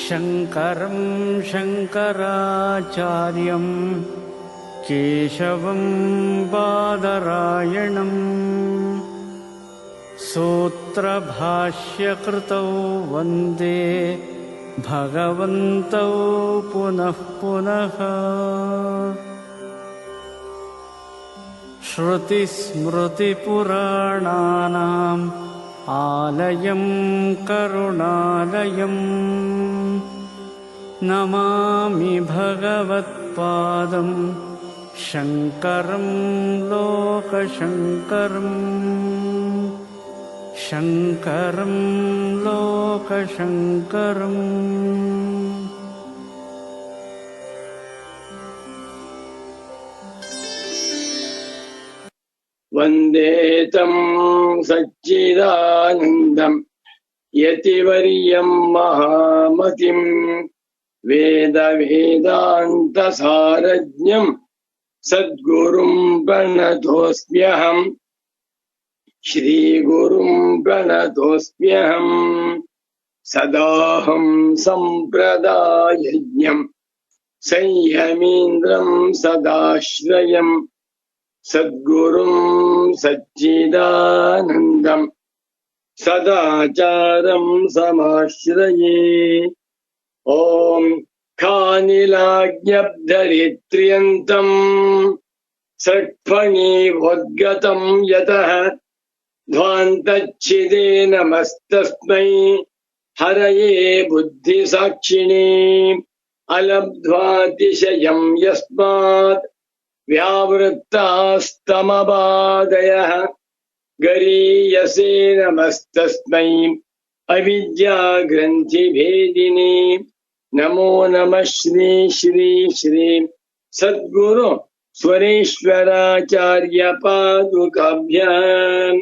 शङ्करं शङ्कराचार्यं केशवं बादरायणं सूत्रभाष्यकृतौ वन्दे भगवन्तौ पुनः पुनः। श्रुतिस्मृतिपुराणानाम् आलयं करुणालयं नमामि भगवत्पादं शङ्करं लोकशङ्करं शङ्करं लोकशङ्करम्। वन्दे तं सच्चिदानन्दं यतिवर्यं महामतिं वेदान्तसारज्ञं सद्गुरुं प्रणतोऽस्म्यहं श्रीगुरुं प्रणतोऽस्म्यहं सदाहं सम्प्रदायज्ञं संयमीन्द्रं सदाश्रयम् सद्गुरुं सच्चिदानन्दं सदाचारं समाश्रये। ॐ खानिलाज्ञब्धरित्र्यन्तं सट्फणीवोद्गतं यतः ध्वान्तच्छिदे नमस्तस्मै हरये बुद्धिसाक्षिणे अलब्ध्वातिशयं यस्मात् व्यावृत्तास्तमबाधयः गरीयसे नमस्तस्मै अविद्याग्रन्थिभेदिने नमो नमः श्री श्री श्री सद्गुरु स्वरेश्वराचार्य पादुकाभ्याम्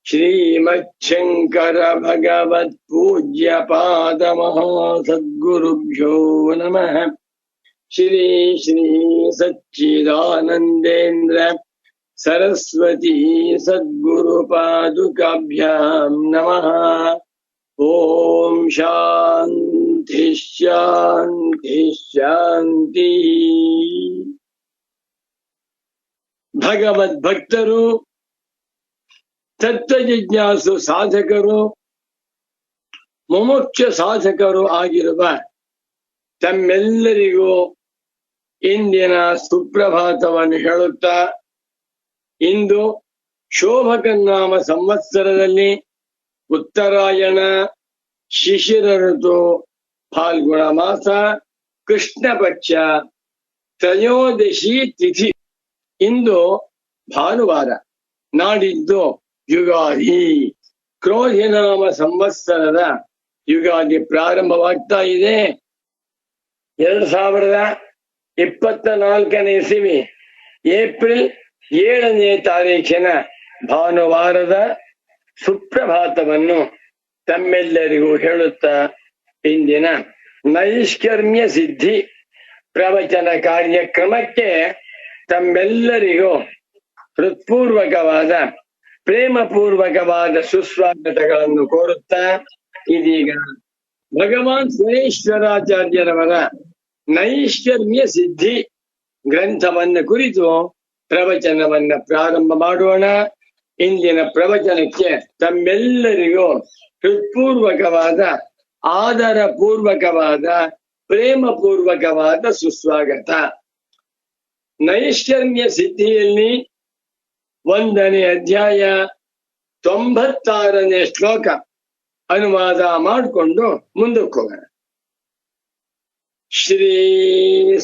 श्रीमच्छङ्कर भगवत् पूज्य पादमहासद्गुरुभ्यो नमः। श्री श्री सच्चिदानन्देन्द्र सरस्वती सद्गुरुपादुकाभ्यां नमः। ओम शांति शांति शांति। भगवद्भक्तರು ತತ್ವಜಿಜ್ಞಾಸು ಸಾಧಕರು ಮುಮುಕ್ಷ ಸಾಧಕರು ಆಗಿರುವ ತಮ್ಮೆಲ್ಲರಿಗೂ ಇಂದಿನ ಸುಪ್ರಭಾತವನ್ನು ಹೇಳುತ್ತಾ, ಇಂದು ಶೋಭಕನಾಮ ಸಂವತ್ಸರದಲ್ಲಿ ಉತ್ತರಾಯಣ ಶಿಶಿರ ಋತು ಫಾಲ್ಗುಣ ಮಾಸ ಕೃಷ್ಣ ಪಕ್ಷ ತ್ರಯೋದಶಿ ತಿಥಿ. ಇಂದು ಭಾನುವಾರ, ನಾಡಿದ್ದು ಯುಗಾದಿ. ಕ್ರೋಧಿನಾಮ ಸಂವತ್ಸರದ ಯುಗಾದಿ ಪ್ರಾರಂಭವಾಗ್ತಾ ಇದೆ. 2024ನೇ ಇಸವಿ ಏಪ್ರಿಲ್ 7ನೇ ತಾರೀಖಿನ ಭಾನುವಾರದ ಸುಪ್ರಭಾತವನ್ನು ತಮ್ಮೆಲ್ಲರಿಗೂ ಹೇಳುತ್ತಾ, ಇಂದಿನ ನೈಷ್ಕರ್ಮ್ಯ ಸಿದ್ಧಿ ಪ್ರವಚನ ಕಾರ್ಯಕ್ರಮಕ್ಕೆ ತಮ್ಮೆಲ್ಲರಿಗೂ ಹೃತ್ಪೂರ್ವಕವಾದ ಪ್ರೇಮಪೂರ್ವಕವಾದ ಸುಸ್ವಾಗತಗಳನ್ನು ಕೋರುತ್ತಾ, ಇದೀಗ ಭಗವಾನ್ ಸುರೇಶ್ವರಾಚಾರ್ಯರವರ ನೈಷ್ಕರ್ಮ್ಯ ಸಿದ್ಧಿ ಗ್ರಂಥವನ್ನ ಕುರಿತು ಪ್ರವಚನವನ್ನ ಪ್ರಾರಂಭ ಮಾಡೋಣ. ಇಂದಿನ ಪ್ರವಚನಕ್ಕೆ ತಮ್ಮೆಲ್ಲರಿಗೂ ಹೃತ್ಪೂರ್ವಕವಾದ ಆದರ ಪೂರ್ವಕವಾದ ಪ್ರೇಮಪೂರ್ವಕವಾದ ಸುಸ್ವಾಗತ. ನೈಷ್ಕರ್ಮ್ಯ ಸಿದ್ಧಿಯಲ್ಲಿ 1ನೇ ಅಧ್ಯಾಯ 96ನೇ ಶ್ಲೋಕ ಅನುವಾದ ಮಾಡಿಕೊಂಡು ಮುಂದಕ್ಕೆ ಹೋಗೋಣ. ಶ್ರೀ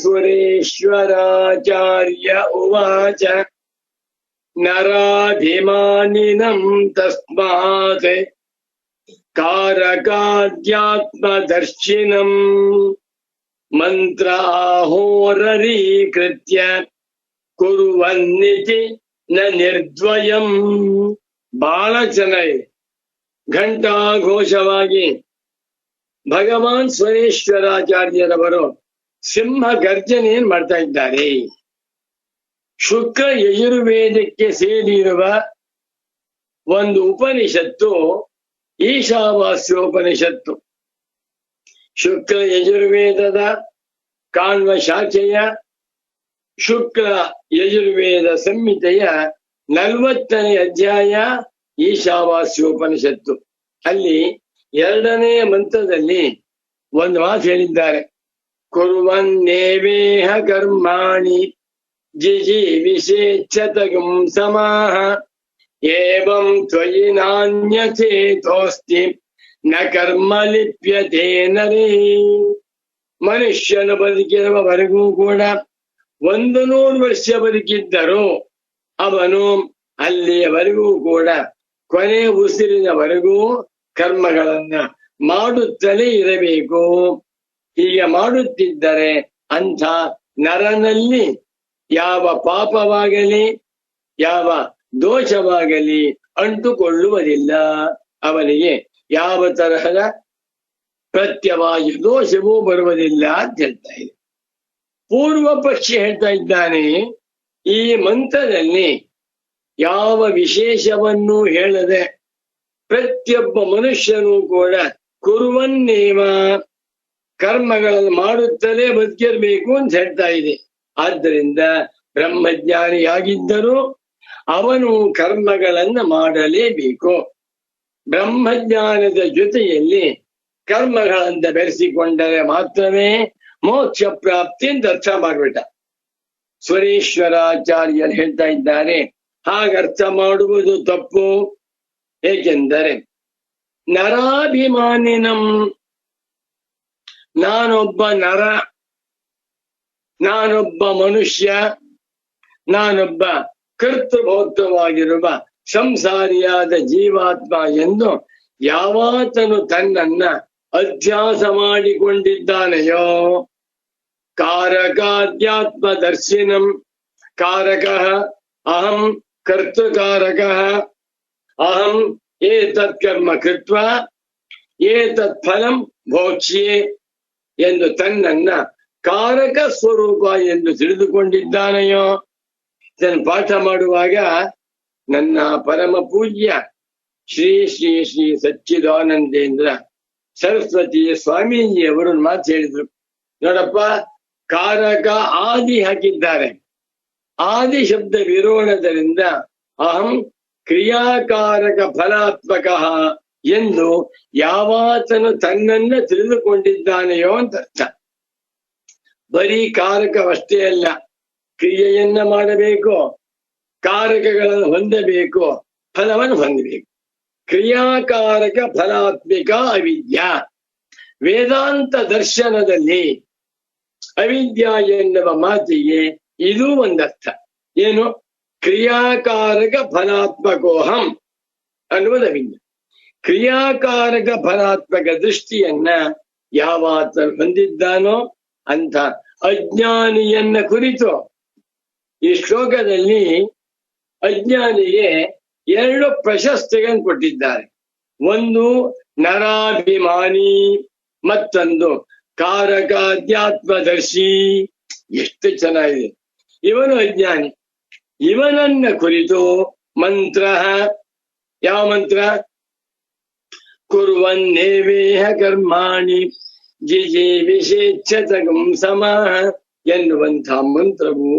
ಸುರೇಶ್ವರಾಚಾರ್ಯ ಉವಾಚ ನರಾಭಿಮಾನಿನಂ ತಸ್ಮಾತ್ ಕಾರಕಾದ್ಯಾತ್ಮದರ್ಶಿನಂ ಮಂತ್ರ ಆಹೋರರೀಕೃತ್ಯ ಕುರುವನ್ನಿತಿ ನ ನಿರ್ದ್ವಯಂ. ಬಹಳ ಚೆನ್ನಾಗಿ ಘಂಟಾಘೋಷವಾಗಿ ಭಗವಾನ್ ಸ್ವರೇಶ್ವರಾಚಾರ್ಯರವರು ಸಿಂಹ ಗರ್ಜನೆಯನ್ನು ಮಾಡ್ತಾ ಇದ್ದಾರೆ. ಶುಕ್ರ ಯಜುರ್ವೇದಕ್ಕೆ ಸೇರಿರುವ ಒಂದು ಉಪನಿಷತ್ತು ಈಶಾವಾಸ್ಯೋಪನಿಷತ್ತು. ಶುಕ್ಲ ಯಜುರ್ವೇದದ ಕಾಣ್ವ ಶಾಖೆಯ ಶುಕ್ಲ ಯಜುರ್ವೇದ ಸಂಹಿತೆಯ 40ನೇ ಅಧ್ಯಾಯ ಈಶಾವಾಸ್ಯೋಪನಿಷತ್ತು. ಅಲ್ಲಿ 2ನೇ ಮಂತ್ರದಲ್ಲಿ ಒಂದು ಮಾತು ಹೇಳಿದ್ದಾರೆ. ಕುರ್ವನ್ನೇವೇಹ ಕರ್ಮಾಣಿ ಜಿಜೀವಿಷೇಚ್ಛತಗುಂ ಸಮಾಹ ಏವಂ ತ್ವಯಿ ನಾನ್ಯಥೇತೋಸ್ತಿ ನ ಕರ್ಮ ಲಿಪ್ಯತೆ ನರೇ. ಮನುಷ್ಯನು ಬದುಕಿರುವವರೆಗೂ ಕೂಡ 100 ವರ್ಷ ಬದುಕಿದ್ದರೂ ಅವನು ಅಲ್ಲಿಯವರೆಗೂ ಕೂಡ ಕೊನೆ ಉಸಿರಿನವರೆಗೂ ಕರ್ಮಗಳನ್ನ ಮಾಡುತ್ತಲೇ ಇರಬೇಕು. ಹೀಗೆ ಮಾಡುತ್ತಿದ್ದರೆ ಅಂಥ ನರನಲ್ಲಿ ಯಾವ ಪಾಪವಾಗಲಿ ಯಾವ ದೋಷವಾಗಲಿ ಅಂಟುಕೊಳ್ಳುವುದಿಲ್ಲ. ಅವನಿಗೆ ಯಾವ ತರಹದ ಪ್ರತ್ಯವಾಯು ದೋಷವೂ ಬರುವುದಿಲ್ಲ ಅಂತ ಹೇಳ್ತಾ ಇದೆ. ಪೂರ್ವ ಪಕ್ಷಿ ಹೇಳ್ತಾ ಇದ್ದಾನೆ, ಈ ಮಂತ್ರದಲ್ಲಿ ಯಾವ ವಿಶೇಷವನ್ನೂ ಹೇಳದೆ ಪ್ರತಿಯೊಬ್ಬ ಮನುಷ್ಯನೂ ಕೂಡ ಕುರುವನ್ನೇವ ಕರ್ಮಗಳನ್ನು ಮಾಡುತ್ತಲೇ ಬದುಕಿರಬೇಕು ಅಂತ ಹೇಳ್ತಾ ಇದೆ. ಆದ್ದರಿಂದ ಬ್ರಹ್ಮಜ್ಞಾನಿಯಾಗಿದ್ದರೂ ಅವನು ಕರ್ಮಗಳನ್ನ ಮಾಡಲೇಬೇಕು. ಬ್ರಹ್ಮಜ್ಞಾನದ ಜೊತೆಯಲ್ಲಿ ಕರ್ಮಗಳನ್ನ ಬೆರೆಸಿಕೊಂಡರೆ ಮಾತ್ರವೇ ಮೋಕ್ಷ ಪ್ರಾಪ್ತಿ ಅಂತ ಅರ್ಥ ಮಾಡ್ಬಿಟ್ಟ. ಸುರೇಶ್ವರಾಚಾರ್ಯರು ಹೇಳ್ತಾ ಇದ್ದಾರೆ, ಹಾಗರ್ಥ ಮಾಡುವುದು ತಪ್ಪು. ಏಕೆಂದರೆ ನರಾಭಿಮಾನಿನಂ, ನಾನೊಬ್ಬ ನರ, ನಾನೊಬ್ಬ ಮನುಷ್ಯ, ನಾನೊಬ್ಬ ಕರ್ತೃಭೋಕ್ತವಾಗಿರುವ ಸಂಸಾರಿಯಾದ ಜೀವಾತ್ಮ ಎಂದು ಯಾವಾತನು ತನ್ನನ್ನ ಅಧ್ಯಾಸ ಮಾಡಿಕೊಂಡಿದ್ದಾನೆಯೋ, ಕಾರಕಾಧ್ಯಾತ್ಮ ದರ್ಶಿನಂ ಕಾರಕಃ ಅಹಂ ಕರ್ತೃಕಾರಕಃ ಅಹಂ ಏತತ್ ಕರ್ಮ ಕೃತ್ವ ಏತತ್ ಫಲಂ ಭೋಕ್ಷ್ಯೆ ಎಂದು ತನ್ನನ್ನ ಕಾರಕ ಸ್ವರೂಪ ಎಂದು ತಿಳಿದುಕೊಂಡಿದ್ದಾನೆಯೋ. ಇದನ್ನು ಪಾಠ ಮಾಡುವಾಗ ನನ್ನ ಪರಮ ಪೂಜ್ಯ ಶ್ರೀ ಶ್ರೀ ಶ್ರೀ ಸಚ್ಚಿದಾನಂದೇಂದ್ರ ಸರಸ್ವತಿ ಸ್ವಾಮೀಜಿಯವರು ಮಾತು ಹೇಳಿದ್ರು. ನೋಡಪ್ಪ, ಕಾರಕ ಆದಿ ಹಾಕಿದ್ದಾರೆ. ಆದಿ ಶಬ್ದ ವಿರೋಣದಿಂದ ಅಹಂ ಕ್ರಿಯಾಕಾರಕ ಫಲಾತ್ಮಕ ಎಂದು ಯಾವಾತನು ತನ್ನನ್ನ ತಿಳಿದುಕೊಂಡಿದ್ದಾನೆಯೋ ಅಂತ ಅರ್ಥ. ಬರೀ ಕಾರಕವಷ್ಟೇ ಅಲ್ಲ, ಕ್ರಿಯೆಯನ್ನ ಮಾಡಬೇಕು, ಕಾರಕಗಳನ್ನು ಹೊಂದಬೇಕು, ಫಲವನ್ನು ಹೊಂದಬೇಕು. ಕ್ರಿಯಾಕಾರಕ ಫಲಾತ್ಮಿಕ ಅವಿದ್ಯಾ. ವೇದಾಂತ ದರ್ಶನದಲ್ಲಿ ಅವಿದ್ಯಾ ಎನ್ನುವ ಮಾತಿಗೆ ಇದು ಒಂದರ್ಥ. ಏನು? ಕ್ರಿಯಾಕಾರಕ ಫಲಾತ್ಮಕೋಹಂ ಅನ್ನುವುದು ಅವಿದ್ಯೆ. ಕ್ರಿಯಾಕಾರಕ ಫಲಾತ್ಮಕ ದೃಷ್ಟಿಯನ್ನ ಯಾವಾತ ಹೊಂದಿದ್ದಾನೋ ಅಂತ ಅಜ್ಞಾನಿಯನ್ನ ಕುರಿತು ಈ ಶ್ಲೋಕದಲ್ಲಿ ಅಜ್ಞಾನಿಗೆ 2 ಪ್ರಶಸ್ತಿಗಳನ್ನು ಕೊಟ್ಟಿದ್ದಾರೆ. ಒಂದು ನರಾಭಿಮಾನಿ, ಮತ್ತೊಂದು ಕಾರಕಾಧ್ಯಾತ್ಮದರ್ಶಿ. ಎಷ್ಟು ಚೆನ್ನಾಗಿದೆ! ಇವನು ಅಜ್ಞಾನಿ. ಇವನನ್ನ ಕುರಿತು ಮಂತ್ರ, ಯಾವ ಮಂತ್ರ? ಕುರ್ವನ್ನೇವೇಹ ಕರ್ಮಾಣಿ ಜಿಜೀವಿಷೇಚ್ಛತಗುಂ ಸಮಾಹ ಎನ್ನುವಂಥ ಮಂತ್ರವು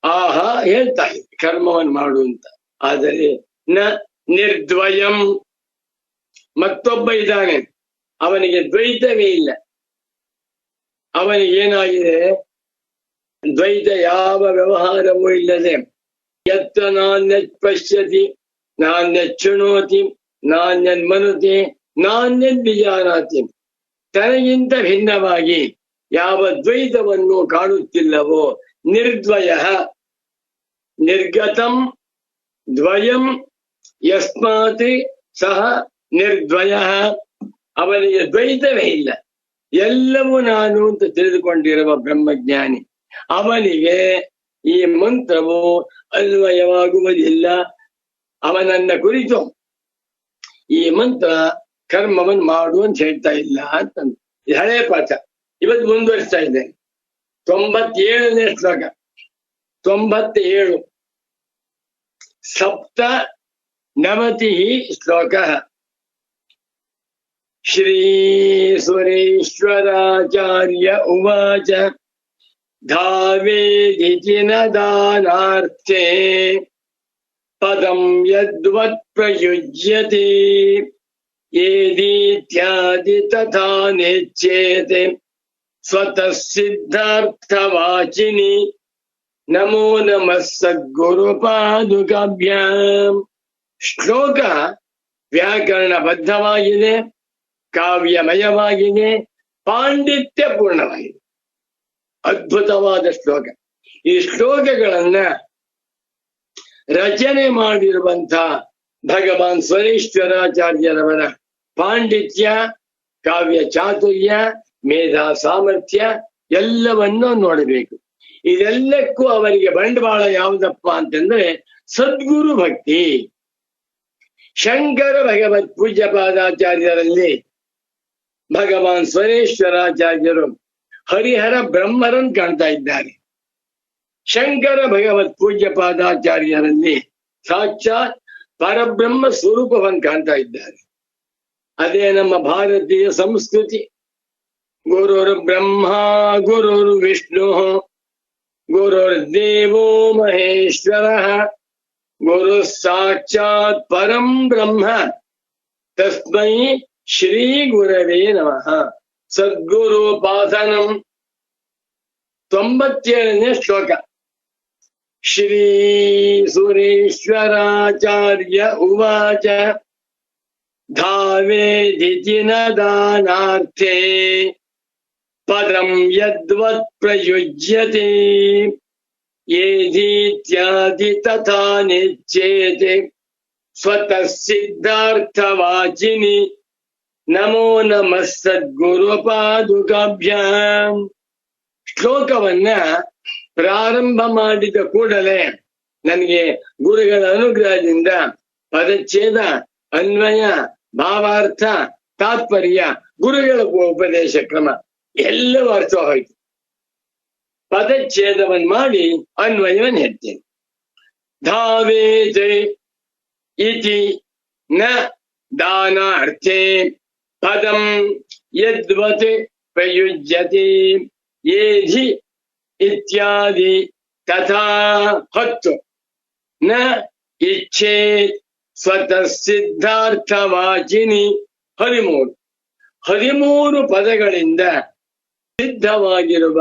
ಆಹಾ ಹೇಳ್ತಾ ಇದೆ ಕರ್ಮವನ್ನು ಮಾಡುವಂತ. ಆದರೆ ನ ನಿರ್ದ್ವಯಂ, ಮತ್ತೊಬ್ಬ ಇದ್ದಾನೆ, ಅವನಿಗೆ ದ್ವೈತವೇ ಇಲ್ಲ. ಅವನಿಗೇನಾಗಿದೆ? ದ್ವೈತ ಯಾವ ವ್ಯವಹಾರವೂ ಇಲ್ಲದೆ ಯತ್ತ ನಾಣ್ಯತ್ ಪಶ್ಯತಿ ನಾಣ್ಯತ್ ಶೃಣೋತಿ ನಾಣ್ಯನ್ ಮನುತಿ ನಾಣ್ಯನ್ ವಿಜಾನಾತಿ. ತನಗಿಂತ ಭಿನ್ನವಾಗಿ ಯಾವ ದ್ವೈತವನ್ನು ಕಾಣುತ್ತಿಲ್ಲವೋ ನಿರ್ದ್ವಯ. ನಿರ್ಗತಂ ದ್ವಯಂ ಯಸ್ಮಾತ್ ಸಹ ನಿರ್ದ್ವಯ. ಅವನಿಗೆ ದ್ವೈತವೇ ಇಲ್ಲ, ಎಲ್ಲವೂ ನಾನು ಅಂತ ತಿಳಿದುಕೊಂಡಿರುವ ಬ್ರಹ್ಮಜ್ಞಾನಿ. ಅವನಿಗೆ ಈ ಮಂತ್ರವು ಅನ್ವಯವಾಗುವುದಿಲ್ಲ. ಅವನನ್ನ ಕುರಿತು ಈ ಮಂತ್ರ ಕರ್ಮವನ್ನು ಮಾಡು ಅಂತ ಹೇಳ್ತಾ ಇಲ್ಲ ಅಂತಂದು. ಇದು ಹಳೆಯ ಪಾಠ. ಇವತ್ತು ಮುಂದುವರಿಸ್ತಾ ಇದ್ದೇನೆ. 97ನೇ ಶ್ಲೋಕ. 97 ಸಪ್ತ ನವತಿ ಶ್ಲೋಕ. श्रीसुरेश्वराचार्य उवाच धावेदिति न दानार्थे पदं यद्वत् प्रयुज्यते येदीत्यादि तथा नेच्येते स्वतः सिद्धार्थवाचिनि नमो नमः सद्गुरुपादुकाभ्याम्. ಶ್ಲೋಕ ವ್ಯಾಕರಣಬದ್ಧವಾಗಿದೆ, ಕಾವ್ಯಮಯವಾಗಿದೆ, ಪಾಂಡಿತ್ಯಪೂರ್ಣವಾಗಿದೆ. ಅದ್ಭುತವಾದ ಶ್ಲೋಕ. ಈ ಶ್ಲೋಕಗಳನ್ನ ರಚನೆ ಮಾಡಿರುವಂತ ಭಗವಾನ್ ಸ್ವರೇಶ್ವರಾಚಾರ್ಯರವರ ಪಾಂಡಿತ್ಯ, ಕಾವ್ಯ ಚಾತುರ್ಯ, ಮೇಧಾ ಸಾಮರ್ಥ್ಯ ಎಲ್ಲವನ್ನೂ ನೋಡಬೇಕು. ಇದೆಲ್ಲಕ್ಕೂ ಅವರಿಗೆ ಬಂಡವಾಳ ಯಾವುದಪ್ಪ ಅಂತಂದ್ರೆ ಸದ್ಗುರು ಭಕ್ತಿ. ಶಂಕರ ಭಗವತ್ ಪೂಜ್ಯ ಪಾದಾಚಾರ್ಯರಲ್ಲಿ ಭಗವಾನ್ ಸ್ವರೇಶ್ವರಾಚಾರ್ಯರು ಹರಿಹರ ಬ್ರಹ್ಮರನ್ನು ಕಾಣ್ತಾ ಇದ್ದಾರೆ. ಶಂಕರ ಭಗವತ್ ಪೂಜ್ಯ ಪಾದಾಚಾರ್ಯರಲ್ಲಿ ಸಾಕ್ಷಾತ್ ಪರಬ್ರಹ್ಮ ಸ್ವರೂಪವನ್ನು ಕಾಣ್ತಾ ಇದ್ದಾರೆ. ಅದೇ ನಮ್ಮ ಭಾರತೀಯ ಸಂಸ್ಕೃತಿ. ಗುರುರ್ ಬ್ರಹ್ಮ ಗುರುರ್ ವಿಷ್ಣು ಗುರುರ್ ದೇವೋ ಮಹೇಶ್ವರ ಗುರು ಸಾಕ್ಷಾತ್ ಪರಂ ಬ್ರಹ್ಮ ತಸ್ಮೈ ಶ್ರೀ ಗುರವೇ ನಮಃ. ಸದ್ಗುರುಪಾಸನಂ 97ನೇ ಶ್ಲೋಕ. ಶ್ರೀ ಸುರೇಶ್ವರಾಚಾರ್ಯ ಉವಾಚ ಧಾವೇದಿತಿ ನ ದಾನಾರ್ಥೇ ಪದಂ ಯದ್ವತ್ ಪ್ರಯುಜ್ಯತೆ येदीत्यादि तथा निच्येते स्वतः सिद्धार्थवाचिनि नमो नमः ಸದ್ಗುರುಪಾದುಕಾಭ್ಯಾಮ್. ಶ್ಲೋಕವನ್ನ ಪ್ರಾರಂಭ ಮಾಡಿದ ಕೂಡಲೇ ನನಗೆ ಗುರುಗಳ ಅನುಗ್ರಹದಿಂದ ಪದಚ್ಛೇದ, ಅನ್ವಯ, ಭಾವಾರ್ಥ, ತಾತ್ಪರ್ಯ, ಗುರುಗಳ ಉಪದೇಶ ಕ್ರಮ ಎಲ್ಲವೂ ಅರ್ಥವಾಯಿತು. ಪದಚ್ಛೇದವನ್ನು ಮಾಡಿ ಅನ್ವಯವನ್ನು ಹೇಳ್ತೇನೆ. ಧಾವೇತ್ ಇತಿ ನ ದಾನಾರ್ಥೇ ಪದಂ ಯದ್ವತ್ ಪ್ರಯುಜ್ಯತೆ ಯೇಧಿ ಇತ್ಯಾದಿ ತಥಾ 10 ನ ಇಚ್ಛೇತ್ ಸ್ವತಃ ಸಿದ್ಧಾರ್ಥವಾಚಿನಿ 13 ಪದಗಳಿಂದ ಸಿದ್ಧವಾಗಿರುವ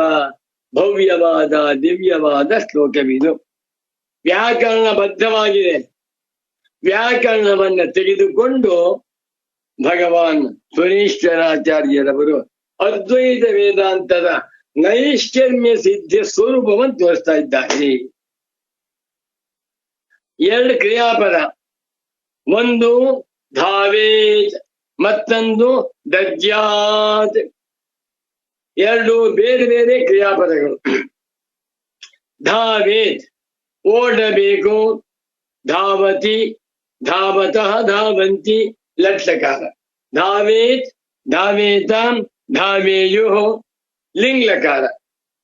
ಭವ್ಯವಾದ ದಿವ್ಯವಾದ ಶ್ಲೋಕವಿದು. ವ್ಯಾಕರಣಬದ್ಧವಾಗಿದೆ. ವ್ಯಾಕರಣವನ್ನ ತೆಗೆದುಕೊಂಡು ಭಗವಾನ್ ಸ್ವರೇಶ್ವರಾಚಾರ್ಯರವರು ಅದ್ವೈತ ವೇದಾಂತದ ನೈಷ್ಕರ್ಮ್ಯ ಸಿದ್ಧಿಯ ಸ್ವರೂಪವನ್ನು ತೋರಿಸ್ತಾ ಇದ್ದಾರೆ. 2 ಕ್ರಿಯಾಪದ, ಒಂದು ಧಾವೇತ್, ಮತ್ತೊಂದು ದದ್ಯಾತ್. 2 ಬೇರೆ ಬೇರೆ ಕ್ರಿಯಾಪದಗಳು. ಧಾವೇತ್ ಓಡಬೇಕು, ಧಾವತಿ, ಧಾವತಃ, ಧಾವಂತಿ ಲಟ್ಲಕಾರ. ಧಾವೇತ್, ಧಾವೇತಾಂ, ಧಾವೇಯು ಲಿಂಗ್ಲಕಾರ.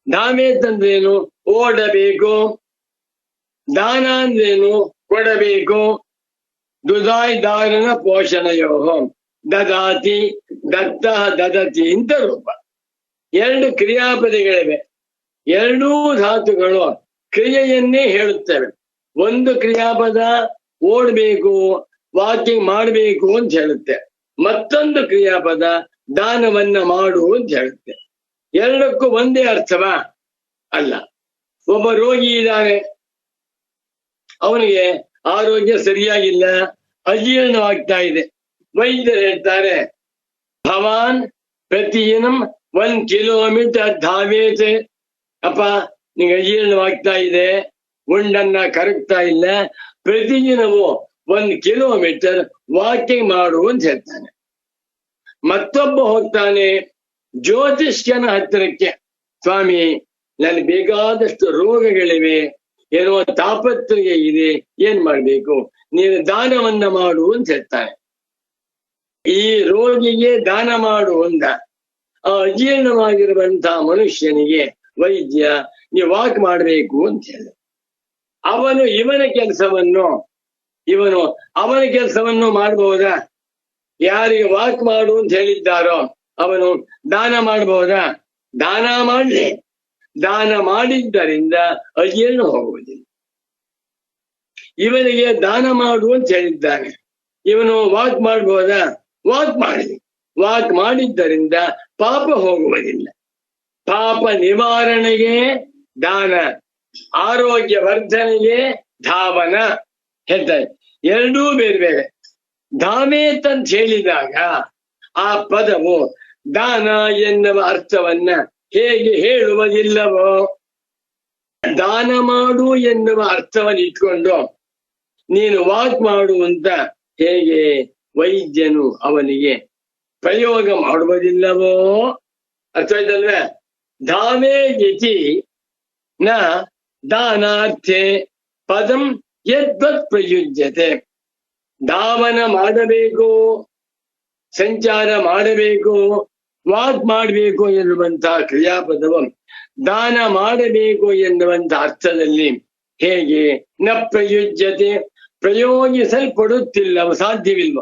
ಧಾವೇತ್ ಅಂದ್ರೇನು? ಓಡಬೇಕು. ದಾನ ಅಂದ್ರೇನು? ಕೊಡಬೇಕು. ದುದಾಯ್ ದಾರನ ಪೋಷಣೆಯೋ ದದಾತಿ, ದತ್ತಃ ದದತಿ ಇಂಥ ರೂಪ. 2 ಕ್ರಿಯಾಪದಗಳಿವೆ. 2 ಧಾತುಗಳು ಕ್ರಿಯೆಯನ್ನೇ ಹೇಳುತ್ತವೆ. ಒಂದು ಕ್ರಿಯಾಪದ ಓಡಬೇಕು, ವಾಕಿಂಗ್ ಮಾಡಬೇಕು ಅಂತ ಹೇಳುತ್ತೆ. ಮತ್ತೊಂದು ಕ್ರಿಯಾಪದ ದಾನವನ್ನ ಮಾಡು ಅಂತ ಹೇಳುತ್ತೆ. 2ಕ್ಕೂ ಒಂದೇ ಅರ್ಥವಾ? ಅಲ್ಲ. ಒಬ್ಬ ರೋಗಿ ಇದ್ದಾನೆ, ಅವನಿಗೆ ಆರೋಗ್ಯ ಸರಿಯಾಗಿಲ್ಲ, ಅಜೀರ್ಣವಾಗ್ತಾ ಇದೆ. ವೈದ್ಯರು ಹೇಳ್ತಾರೆ, ಭವಾನ್ ಪ್ರತಿದಿನಂ 1 ಕಿಲೋಮೀಟರ್ ಧಾವೇತ್. ಅಪ್ಪ, ನಿಂಗೆ ಅಜೀರ್ಣವಾಗ್ತಾ ಇದೆ, ಉಂಡನ್ನ ಕರಗ್ತಾ ಇಲ್ಲ, ಪ್ರತಿದಿನವೂ 1 ಕಿಲೋಮೀಟರ್ ವಾಕಿಂಗ್ ಮಾಡು ಅಂತ ಹೇಳ್ತಾನೆ. ಮತ್ತೊಬ್ಬ ಹೋಗ್ತಾನೆ ಜ್ಯೋತಿಷ್ಯನ ಹತ್ತಿರಕ್ಕೆ, ಸ್ವಾಮಿ ನನಗೆ ಬೇಕಾದಷ್ಟು ರೋಗಗಳಿವೆ, ಏನೋ ತಾಪತ್ರಯ ಇದೆ, ಏನ್ ಮಾಡ್ಬೇಕು, ನೀನು ದಾನವನ್ನ ಮಾಡು ಅಂತ ಹೇಳ್ತಾನೆ. ಈ ರೋಗಿಗೆ ದಾನ ಮಾಡು ಅಂದ. ಆ ಅಜೀರ್ಣವಾಗಿರುವಂತಹ ಮನುಷ್ಯನಿಗೆ ವೈದ್ಯ ನೀವು ವಾಕ್ ಮಾಡಬೇಕು ಅಂತ ಹೇಳ. ಅವನು ಅವನ ಕೆಲಸವನ್ನು ಮಾಡಬಹುದಾ? ಯಾರಿಗೆ ವಾಕ್ ಮಾಡು ಅಂತ ಹೇಳಿದ್ದಾರೋ ಅವನು ದಾನ ಮಾಡಬಹುದಾ? ದಾನ ಮಾಡಲಿ. ದಾನ ಮಾಡಿದ್ದರಿಂದ ಅಯ್ಯನು ಹೋಗುವುದಿಲ್ಲ. ಇವನಿಗೆ ದಾನ ಮಾಡು ಅಂತ ಹೇಳಿದ್ದಾನೆ, ಇವನು ವಾಕ್ ಮಾಡಬಹುದಾ? ವಾಕ್ ಮಾಡಲಿ. ವಾಕ್ ಮಾಡಿದ್ದರಿಂದ ಪಾಪ ಹೋಗುವುದಿಲ್ಲ. ಪಾಪ ನಿವಾರಣೆಗೆ ದಾನ, ಆರೋಗ್ಯ ವರ್ಧನೆಗೆ ಧಾವನ ಹೇಳ್ತಾರೆ. ಎರಡೂ ಬೇರೆ ಬೇರೆ. ಧಾವೇತ್ ಅಂತ ಹೇಳಿದಾಗ ಆ ಪದವು ದಾನ ಎನ್ನುವ ಅರ್ಥವನ್ನ ಹೇಗೆ ಹೇಳುವುದಿಲ್ಲವೋ, ದಾನ ಮಾಡು ಎನ್ನುವ ಅರ್ಥವನ್ನು ಇಟ್ಕೊಂಡು ನೀನು ವಾಕ್ ಮಾಡು ಅಂತ ಹೇಗೆ ವೈದ್ಯನು ಅವನಿಗೆ ಪ್ರಯೋಗ ಮಾಡುವುದಿಲ್ಲವೋ, ಅರ್ಥವಾಯ್ತಲ್ವೇ? ಧಾವೇ ಇತಿ ನ ದಾನಾರ್ಥೆ ಪದಂ ಯದ್ವತ್ ಪ್ರಯುಜ್ಯತೆ. ಧಾವನ ಮಾಡಬೇಕು, ಸಂಚಾರ ಮಾಡಬೇಕು, ವಾಕ್ ಮಾಡಬೇಕು ಎನ್ನುವಂತಹ ಕ್ರಿಯಾಪದವು ದಾನ ಮಾಡಬೇಕು ಎನ್ನುವಂತಹ ಅರ್ಥದಲ್ಲಿ ಹೇಗೆ ನ ಪ್ರಯುಜ್ಯತೆ, ಪ್ರಯೋಗಿಸಲ್ಪಡುತ್ತಿಲ್ಲ, ಸಾಧ್ಯವಿಲ್ವ.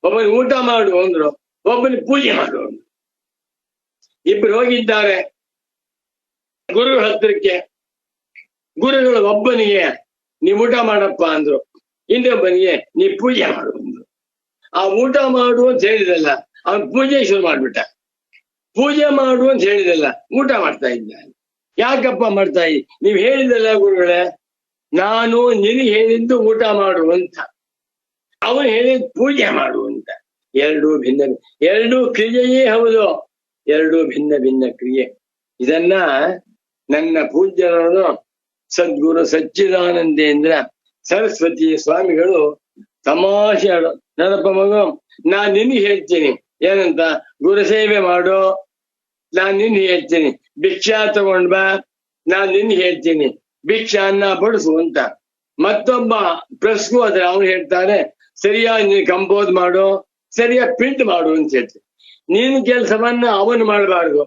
ಒಬ್ಬನು ಊಟ ಮಾಡು ಅಂದ್ರು, ಒಬ್ಬನಿಗೆ ಪೂಜೆ ಮಾಡು ಅಂದ್ರು. ಇಬ್ರು ಹೋಗಿದ್ದಾರೆ ಗುರುಗಳ ಹತ್ರಕ್ಕೆ. ಗುರುಗಳು ಒಬ್ಬನಿಗೆ ನೀ ಊಟ ಮಾಡಪ್ಪ ಅಂದ್ರು, ಇನ್ನೊಬ್ಬನಿಗೆ ನೀ ಪೂಜೆ ಮಾಡು ಅಂದ್ರು. ಆ ಊಟ ಮಾಡು ಅಂತ ಹೇಳಿದಲ್ಲ, ಅವನು ಪೂಜೆ ಶುರು ಮಾಡ್ಬಿಟ್ಟ. ಪೂಜೆ ಮಾಡು ಅಂತ ಹೇಳಿದಲ್ಲ, ಊಟ ಮಾಡ್ತಾ ಇದ್ದಾನೆ. ಯಾಕಪ್ಪ ಮಾಡ್ತಾ ಇದ್ದಿ? ನೀವ್ ಹೇಳಿದಲ್ಲ ಗುರುಗಳೇ, ನಾನು ನಿನಗೆ ಹೇಳಿದ್ದು ಊಟ ಮಾಡು ಅಂತ, ಅವನು ಹೇಳಿದ್ ಪೂಜೆ ಮಾಡು ಅಂತ. ಎರಡೂ ಭಿನ್ನ, ಎರಡೂ ಕ್ರಿಯೆಯೇ ಹೌದು, ಎರಡೂ ಭಿನ್ನ ಭಿನ್ನ ಕ್ರಿಯೆ. ಇದನ್ನ ನನ್ನ ಪೂಜ್ಯರನ್ನು ಸದ್ಗುರು ಸಚ್ಚಿದಾನಂದೇಂದ್ರ ಸರಸ್ವತಿ ಸ್ವಾಮಿಗಳು ತಮಾಷೆ ಆಡೋ, ನನ್ನಪ್ಪ ಮಗು ನಾನ್ ನಿನ್ಗೆ ಹೇಳ್ತೀನಿ ಏನಂತ, ಗುರು ಸೇವೆ ಮಾಡು, ನಾನ್ ನಿನ್ಗೆ ಹೇಳ್ತೀನಿ. ಭಿಕ್ಷಾ ತಗೊಂಡ್ ಬಾ, ನಾನ್ ನಿನ್ಗೆ ಹೇಳ್ತೀನಿ. ಭಿಕ್ಷಾ ಅನ್ನ ಬಡಿಸು ಅಂತ. ಮತ್ತೊಬ್ಬ ಪ್ರಶ್ಗೂ ಆದ್ರೆ ಅವನು ಹೇಳ್ತಾನೆ, ಸರಿಯಾಗಿ ನೀನು ಕಂಪೋಸ್ ಮಾಡು, ಸರಿಯಾಗಿ ಪ್ರಿಂಟ್ ಮಾಡು ಅಂತ ಹೇಳ್ತೀನಿ. ನೀನು ಕೆಲಸವನ್ನ ಅವನು ಮಾಡಬಾರ್ದು,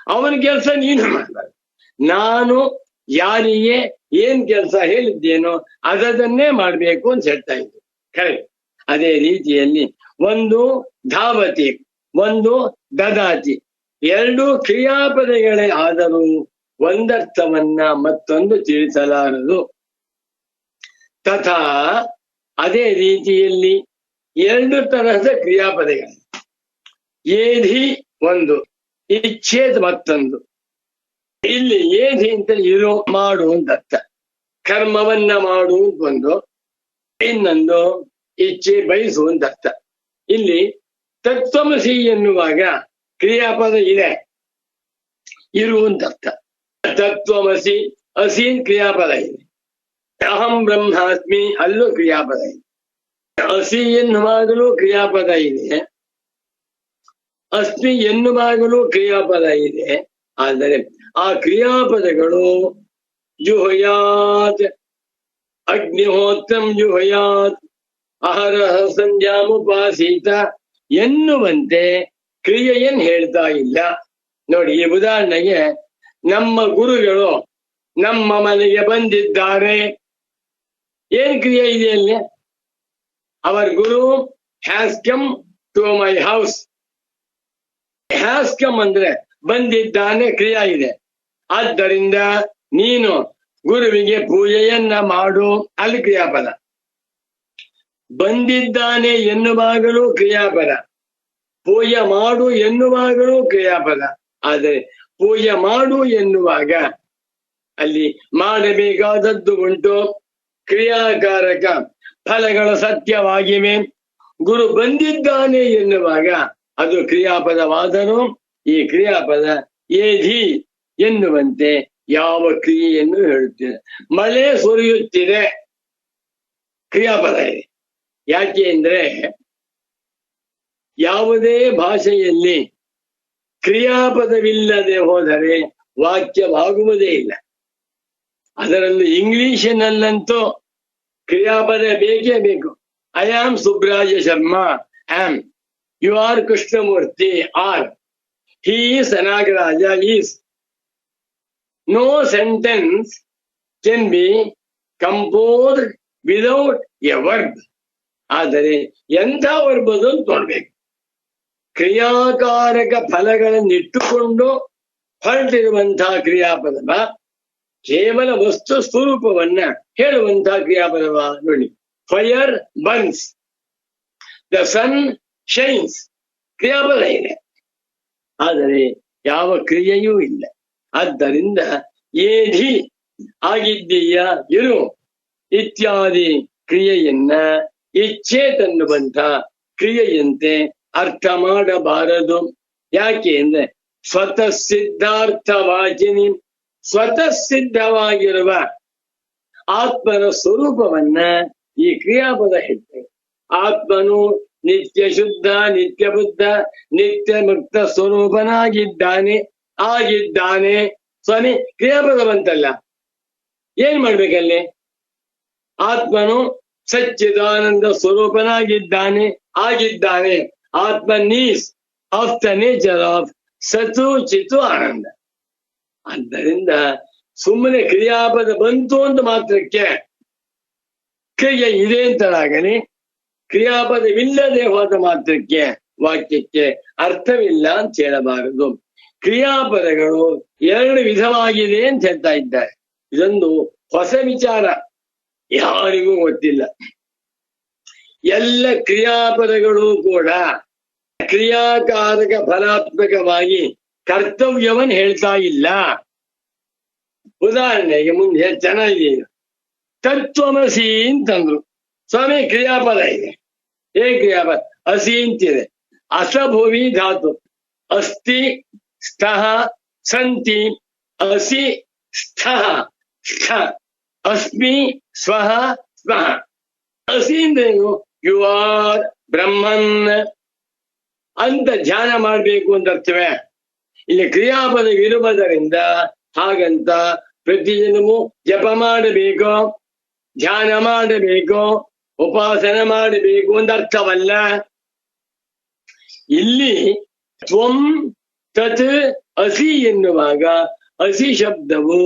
ಅವನ ಕೆಲಸ ನೀನು ಮಾಡಬಾರ್ದು. ನಾನು ಯಾರಿಗೆ ಏನ್ ಕೆಲಸ ಹೇಳಿದ್ದೇನೋ ಅದನ್ನೇ ಮಾಡ್ಬೇಕು ಅಂತ ಹೇಳ್ತಾ ಇದ್ದೆ. ಕರೆಕ್ಟ್. ಅದೇ ರೀತಿಯಲ್ಲಿ ಒಂದು ಧಾವತಿ, ಒಂದು ದದಾತಿ, ಎರಡು ಕ್ರಿಯಾಪದಗಳೇ ಆದರೂ ಒಂದರ್ಥವನ್ನ ಮತ್ತೊಂದು ತಿಳಿಸಲಾರದು. ತಥಾ ಅದೇ ರೀತಿಯಲ್ಲಿ ಎರಡು ತರಹದ ಕ್ರಿಯಾಪದಗಳು. ಏಧಿ ಒಂದು, ಇಚ್ಛೇದ್ ಮತ್ತೊಂದು. ಇಲ್ಲಿ ಏಧಿ ಅಂತ ಇರೋ ಮಾಡು ಅಂತ ಅರ್ಥ, ಕರ್ಮವನ್ನ ಮಾಡು ಅಂತ ಒಂದು, ಇನ್ನೊಂದು ಇಚ್ಛೆ ಬಯಸು ಅಂತ ಅರ್ಥ. ಇಲ್ಲಿ ತತ್ವಮಸಿ ಎನ್ನುವಾಗ ಕ್ರಿಯಾಪದ ಇದೆ, ಇರು ಅಂತ ಅರ್ಥ. ತತ್ವಮಸಿ, ಅಸೀನ್ ಕ್ರಿಯಾಪದ ಇದೆ. ಅಹಂ ಬ್ರಹ್ಮಾಸ್ಮಿ ಅಲ್ಲೂ ಕ್ರಿಯಾಪದ ಇದೆ. ಅಸಿ ಎನ್ನುವಾಗಲೂ ಕ್ರಿಯಾಪದ ಇದೆ, ಅಸ್ಮಿ ಎನ್ನುವಾಗಲೂ ಕ್ರಿಯಾಪದ ಇದೆ. ಆದರೆ ಆ ಕ್ರಿಯಾಪದಗಳು ಜುಹಯಾತ್, ಅಗ್ನಿಹೋತ್ರಂ ಜುಹಯಾತ್, ಅಹರಹ ಸಂಧ್ಯಾಮುಪಾಸೀತ ಎನ್ನುವಂತೆ ಕ್ರಿಯೆಯನ್ನು ಹೇಳ್ತಾ ಇಲ್ಲ. ನೋಡಿ, ಈ ಉದಾಹರಣೆಗೆ ನಮ್ಮ ಗುರುಗಳು ನಮ್ಮ ಮನೆಗೆ ಬಂದಿದ್ದಾರೆ, ಏನ್ ಕ್ರಿಯೆ ಇದೆ ಅಲ್ಲಿ? Our guru has come to my house. Has come ಅಂದ್ರೆ ಬಂದಿದ್ದಾನೆ, ಕ್ರಿಯಾ ಇದೆ. ಆದ್ದರಿಂದ ನೀನು ಗುರುವಿಗೆ ಪೂಜೆಯನ್ನ ಮಾಡು, ಅಲ್ಲಿ ಕ್ರಿಯಾಪದ. ಬಂದಿದ್ದಾನೆ ಎನ್ನುವಾಗಲೂ ಕ್ರಿಯಾಪದ, ಪೂಜೆ ಮಾಡು ಎನ್ನುವಾಗಲೂ ಕ್ರಿಯಾಪದ. ಆದರೆ ಪೂಜೆ ಮಾಡು ಎನ್ನುವಾಗ ಅಲ್ಲಿ ಮಾಡಬೇಕಾದದ್ದು ಉಂಟು, ಕ್ರಿಯಾಕಾರಕ ಫಲಗಳು ಸತ್ಯವಾಗಿವೆ. ಗುರು ಬಂದಿದ್ದಾನೆ ಎನ್ನುವಾಗ ಅದು ಕ್ರಿಯಾಪದವಾದರೂ ಈ ಕ್ರಿಯಾಪದ ಏಧಿ ಎನ್ನುವಂತೆ ಯಾವ ಕ್ರಿಯೆಯನ್ನು ಹೇಳುತ್ತಿದೆ. ಮಳೆ ಸುರಿಯುತ್ತಿದೆ, ಕ್ರಿಯಾಪದ ಇದೆ. ಯಾಕೆ ಅಂದ್ರೆ ಯಾವುದೇ ಭಾಷೆಯಲ್ಲಿ ಕ್ರಿಯಾಪದವಿಲ್ಲದೆ ಹೋದರೆ ವಾಕ್ಯವಾಗುವುದೇ ಇಲ್ಲ. ಅದರಲ್ಲೂ ಇಂಗ್ಲಿಷಿನಲ್ಲಂತೂ ಕ್ರಿಯಾಪದ ಬೇಕೇ ಬೇಕು. I am Subraja Sharma, am. You are Krishnamurthy, are. He is Nagaraja, is. No sentence can be composed without a verb. ಆದರೆ ಎಂಥವ್ರು ಇರ್ಬೋದು ಅಂತ ನೋಡ್ಬೇಕು. ಕ್ರಿಯಾಕಾರಕ ಫಲಗಳನ್ನಿಟ್ಟುಕೊಂಡು ಹೊರಟಿರುವಂತಹ ಕ್ರಿಯಾಪದವ, ಕೇವಲ ವಸ್ತು ಸ್ವರೂಪವನ್ನ ಹೇಳುವಂತಹ ಕ್ರಿಯಾಪದವ. ನೋಡಿ, fire burns, the sun shines, ಕ್ರಿಯಾಪದ ಇದೆ, ಆದರೆ ಯಾವ ಕ್ರಿಯೆಯೂ ಇಲ್ಲ. ಆದ್ದರಿಂದ ಏಧಿ ಆಗಿದ್ದೀಯ ಇರು ಇತ್ಯಾದಿ ಕ್ರಿಯೆಯನ್ನ ಇಚ್ಛೆ ತನ್ನುವಂತ ಕ್ರಿಯೆಯಂತೆ ಅರ್ಥ ಮಾಡಬಾರದು. ಯಾಕೆ ಅಂದ್ರೆ ಸ್ವತಃ ಸಿದ್ಧಾರ್ಥವಾಚಿನಿ, ಸ್ವತಃ ಸಿದ್ಧವಾಗಿರುವ ಆತ್ಮನ ಸ್ವರೂಪವನ್ನ ಈ ಕ್ರಿಯಾಪದ ಹೇಳ್ತೇವೆ. ಆತ್ಮನು ನಿತ್ಯ ಶುದ್ಧ, ನಿತ್ಯ ಬುದ್ಧ, ನಿತ್ಯ ಮುಕ್ತ ಸ್ವರೂಪನಾಗಿದ್ದಾನೆ ಆಗಿದ್ದಾನೆ. ಸ್ವಾಮಿ ಕ್ರಿಯಾಪದ ಬಂತಲ್ಲ, ಏನ್ ಮಾಡ್ಬೇಕಲ್ಲಿ? ಆತ್ಮನು ಸಚ್ಚಿದಾನಂದ ಸ್ವರೂಪನಾಗಿದ್ದಾನೆ ಆಗಿದ್ದಾನೆ. ಆತ್ಮ ನೀಸ್ ಆಫ್ ದ ನೇಚರ್ ಆಫ್ ಸತು ಚಿತು ಆನಂದ. ಆದ್ದರಿಂದ ಸುಮ್ಮನೆ ಕ್ರಿಯಾಪದ ಬಂತು ಅಂತ ಮಾತ್ರಕ್ಕೆ ಕ್ರಿಯೆ ಇದೆ ಅಂತಲಾಗಲಿ, ಕ್ರಿಯಾಪದವಿಲ್ಲದೆ ಹೋದ ಮಾತ್ರಕ್ಕೆ ವಾಕ್ಯಕ್ಕೆ ಅರ್ಥವಿಲ್ಲ ಅಂತ ಹೇಳಬಾರದು. ಕ್ರಿಯಾಪದಗಳು ಎರಡು ವಿಧವಾಗಿದೆ ಅಂತ ಹೇಳ್ತಾ ಇದ್ದಾರೆ. ಇದೊಂದು ಹೊಸ ವಿಚಾರ, ಯಾರಿಗೂ ಗೊತ್ತಿಲ್ಲ. ಎಲ್ಲ ಕ್ರಿಯಾಪದಗಳು ಕೂಡ ಕ್ರಿಯಾಕಾರಕ ಫಲಾತ್ಮಕವಾಗಿ ಕರ್ತವ್ಯವನ್ನು ಹೇಳ್ತಾ ಇಲ್ಲ. ಉದಾಹರಣೆಗೆ ಮುಂದೆ ಚೆನ್ನಾಗಿದೆ, ತತ್ವಮಸಿ ಅಂತಂದ್ರು. ಸ್ವಾಮಿ ಕ್ರಿಯಾಪದ ಇದೆ, ಹೇಗೆ ಕ್ರಿಯಾಪದ? ಅಸಿ ಅಂತಿದೆ, ಅಸಭುವಿ ಧಾತು, ಅಸ್ತಿ ಸ್ಥಃ ಸಂತಿ, ಅಸಿ ಸ್ಥಃ ಸ್ಥ, ಅಸ್ಮಿ ಸ್ವಃ ಸ್ವಃ. ಅಸಿ ಅಂದ್ರೇನು? ಯು ಆರ್ ಬ್ರಹ್ಮನ್ ಅಂತ ಧ್ಯಾನ ಮಾಡ್ಬೇಕು ಅಂತ ಅರ್ಥವೇ. ಇಲ್ಲಿ ಕ್ರಿಯಾಪದವಿರುವುದರಿಂದ ಹಾಗಂತ ಪ್ರತಿದಿನವೂ ಜಪ ಮಾಡಬೇಕು, ಧ್ಯಾನ ಮಾಡಬೇಕು, ಉಪಾಸನೆ ಮಾಡಬೇಕು ಅಂತ ಅರ್ಥವಲ್ಲ. ಇಲ್ಲಿ ತ್ವಂ ತತ್ ಅಸಿ ಎನ್ನುವಾಗ ಅಸಿ ಶಬ್ದವು